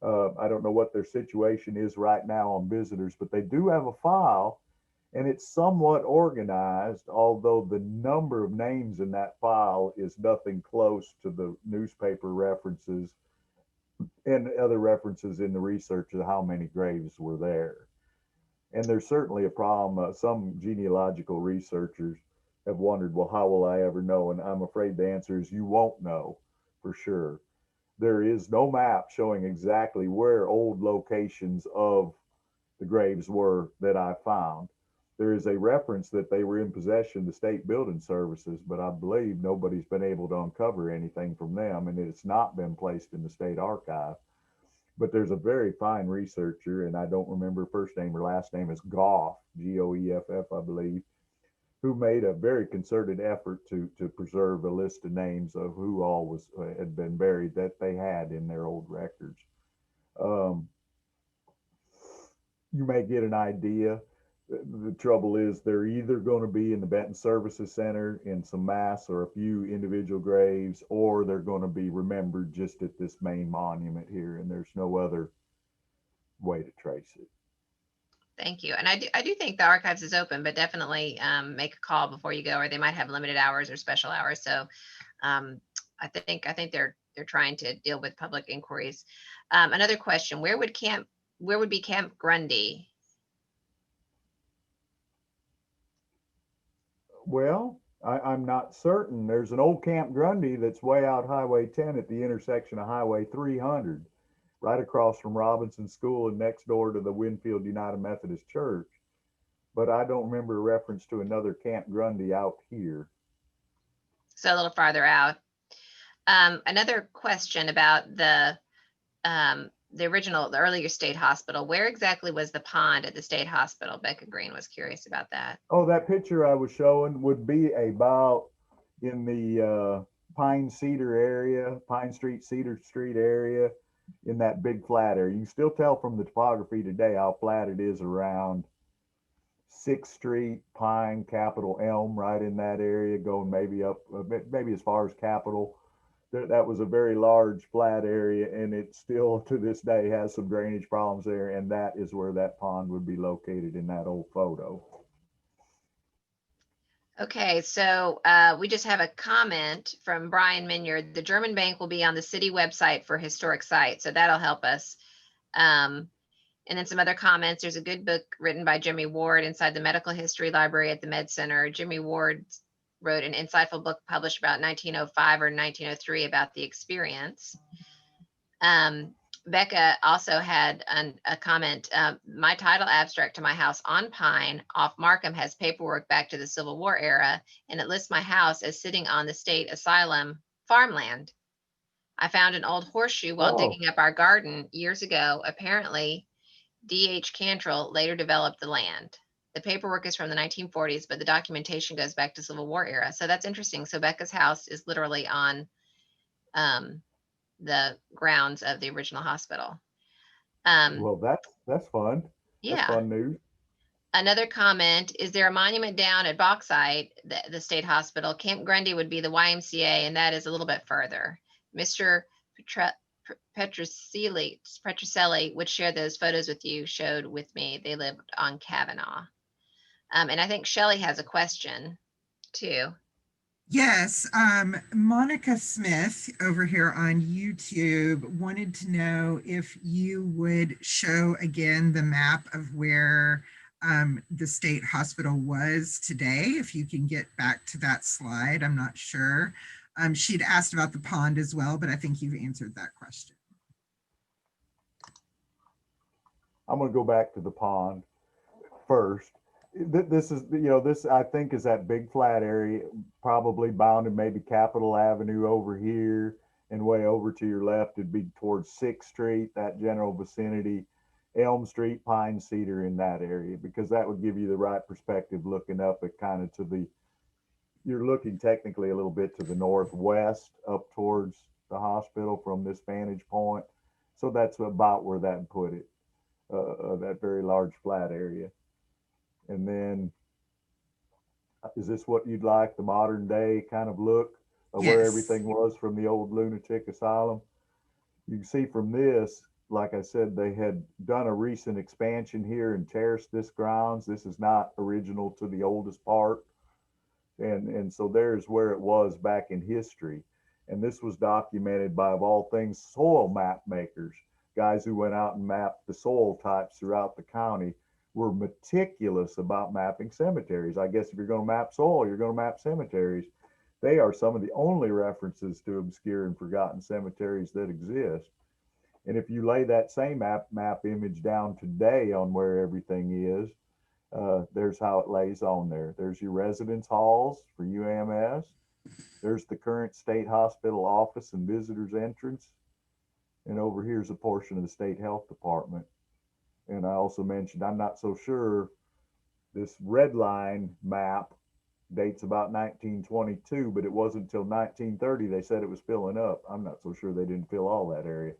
S2: I don't know what their situation is right now on visitors, but they do have a file, and it's somewhat organized, although the number of names in that file is nothing close to the newspaper references and other references in the research of how many graves were there. And there's certainly a problem. Some genealogical researchers have wondered, well, how will I ever know? And I'm afraid the answer is you won't know for sure. There is no map showing exactly where old locations of the graves were that I found. There is a reference that they were in possession of the state building services, but I believe nobody's been able to uncover anything from them, and it's not been placed in the state archive. But there's a very fine researcher, and I don't remember first name or last name, is Goff, Goeff, I believe, who made a very concerted effort to preserve a list of names of who all had been buried that they had in their old records. Um, you may get an idea. The trouble is they're either going to be in the Benton Services Center in some mass or a few individual graves, or they're going to be remembered just at this main monument here, and there's no other way to trace it.
S3: Thank you. And I do think the archives is open, but definitely make a call before you go, or they might have limited hours or special hours. So I think they're trying to deal with public inquiries. Another question, where would be Camp Grundy?
S2: Well, I'm not certain. There's an old Camp Grundy that's way out Highway 10 at the intersection of Highway 300, right across from Robinson School and next door to the Winfield United Methodist Church. But I don't remember a reference to another Camp Grundy out here.
S3: So a little farther out. Another question about the earlier state hospital. Where exactly was the pond at the state hospital? Becca Green was curious about that.
S2: Oh, that picture I was showing would be about in the Pine Cedar area, Pine Street, Cedar Street area, in that big flat area. You can still tell from the topography today how flat it is around 6th Street, Pine, Capitol, Elm, right in that area, going maybe up, maybe as far as Capitol. That was a very large flat area, and it still to this day has some drainage problems there, and that is where that pond would be located in that old photo.
S3: Okay, so we just have a comment from Brian Minyard. The German bank will be on the city website for historic sites, so that'll help us. And then some other comments. There's a good book written by Jimmy Ward inside the Medical History Library at the Med Center. Jimmy Ward wrote an insightful book published about 1905 or 1903 about the experience. Becca also had a comment. My title abstract to my house on Pine off Markham has paperwork back to the Civil War era, and it lists my house as sitting on the state asylum farmland. I found an old horseshoe while
S2: Oh,
S3: digging up our garden years ago. Apparently, D.H. Cantrell later developed the land. The paperwork is from the 1940s, but the documentation goes back to Civil War era. So that's interesting. So Becca's house is literally on the grounds of the original hospital.
S2: well, that's fun. That's
S3: Yeah.
S2: fun news.
S3: Another comment, is there a monument down at Bauxite, the state hospital? Camp Grundy would be the YMCA, and that is a little bit further. Mr. Petrocelli would share those photos with you, showed with me. They lived on Kavanaugh. And I think Shelley has a question too.
S1: Yes, Monica Smith over here on YouTube wanted to know if you would show again the map of where the state hospital was today, if you can get back to that slide. I'm not sure. She'd asked about the pond as well, but I think you've answered that question.
S2: I'm going to go back to the pond first. This is, this I think is that big flat area, probably bounded maybe Capitol Avenue over here, and way over to your left it'd be towards 6th Street, that general vicinity, Elm Street, Pine Cedar, in that area, because that would give you the right perspective looking up at kind of to the, you're looking technically a little bit to the northwest up towards the hospital from this vantage point. So that's about where that put it, that very large flat area. And then, is this what you'd like, the modern day kind of look of where
S1: Yes.
S2: everything was from the old lunatic asylum? You can see from this, like I said, they had done a recent expansion here and terraced this grounds. This is not original to the oldest part. And so there's where it was back in history. And this was documented by, of all things, soil map makers, guys who went out and mapped the soil types throughout the county, were meticulous about mapping cemeteries. I guess if you're going to map soil, you're going to map cemeteries. They are some of the only references to obscure and forgotten cemeteries that exist. And if you lay that same map image down today on where everything is, there's how it lays on there. There's your residence halls for UAMS. There's the current state hospital office and visitors entrance. And over here's a portion of the state health department. And I also mentioned, I'm not so sure, this red line map dates about 1922, but it wasn't until 1930 they said it was filling up. I'm not so sure they didn't fill all that area.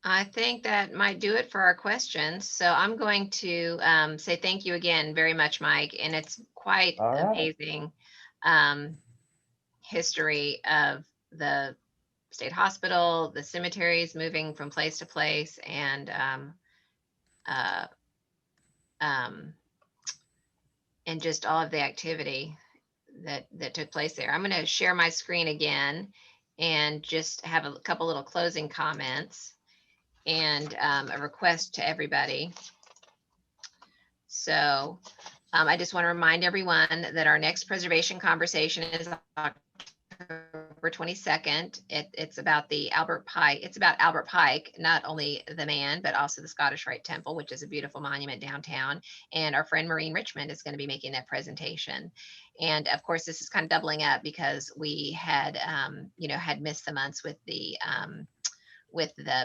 S3: I think that might do it for our questions. So I'm going to say thank you again very much, Mike. And it's quite
S2: All right.
S3: amazing history of the state hospital, the cemeteries moving from place to place, and just all of the activity that took place there. I'm going to share my screen again and just have a couple little closing comments and a request to everybody. So I just want to remind everyone that our next preservation conversation is October 22nd. It's about the Albert Pike. It's about Albert Pike, not only the man, but also the Scottish Rite Temple, which is a beautiful monument downtown. And our friend Maureen Richmond is going to be making that presentation. And of course, this is kind of doubling up because we had, had missed the months with the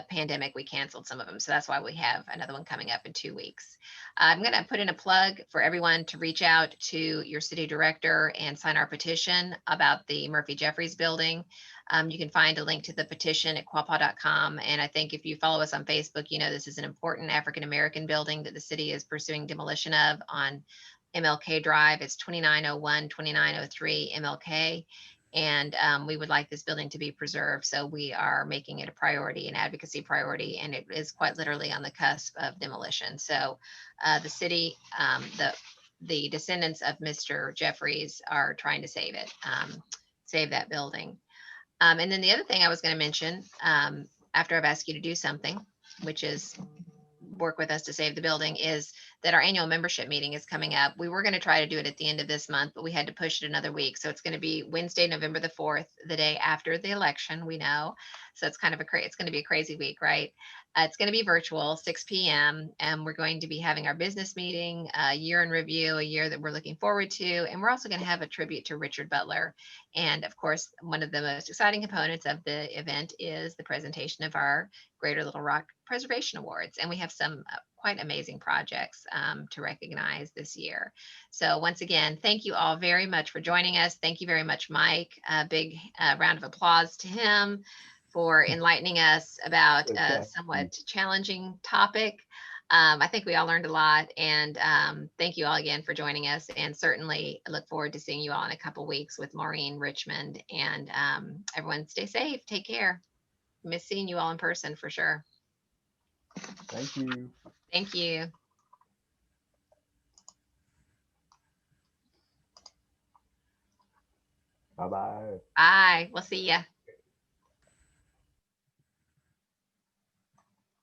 S3: pandemic. We canceled some of them. So that's why we have another one coming up in 2 weeks. I'm going to put in a plug for everyone to reach out to your city director and sign our petition about the Murphy Jeffries building. You can find a link to the petition at quapaw.com. And I think if you follow us on Facebook, this is an important African-American building that the city is pursuing demolition of on MLK Drive. It's 2901, 2903 MLK. And we would like this building to be preserved. So we are making it a priority, an advocacy priority, and it is quite literally on the cusp of demolition. So the city, the descendants of Mr. Jeffries are trying to save it, save that building. And then the other thing I was going to mention, after I've asked you to do something, which is work with us to save the building, is that our annual membership meeting is coming up. We were going to try to do it at the end of this month, but we had to push it another week. So it's going to be Wednesday, November the 4th, the day after the election, we know. So it's kind of it's going to be a crazy week, right? It's going to be virtual, 6 p.m. And we're going to be having our business meeting, a year in review, a year that we're looking forward to. And we're also going to have a tribute to Richard Butler. And of course, one of the most exciting components of the event is the presentation of our Greater Little Rock Preservation Awards. And we have some quite amazing projects to recognize this year. So once again, thank you all very much for joining us. Thank you very much, Mike. A big round of applause to him for enlightening us about a
S2: Thank you.
S3: somewhat challenging topic. I think we all learned a lot, and thank you all again for joining us. And certainly look forward to seeing you all in a couple weeks with Maureen Richmond. And everyone stay safe. Take care. Miss seeing you all in person for sure.
S2: Thank you.
S3: Thank you.
S2: Bye-bye.
S3: Bye. We'll see ya.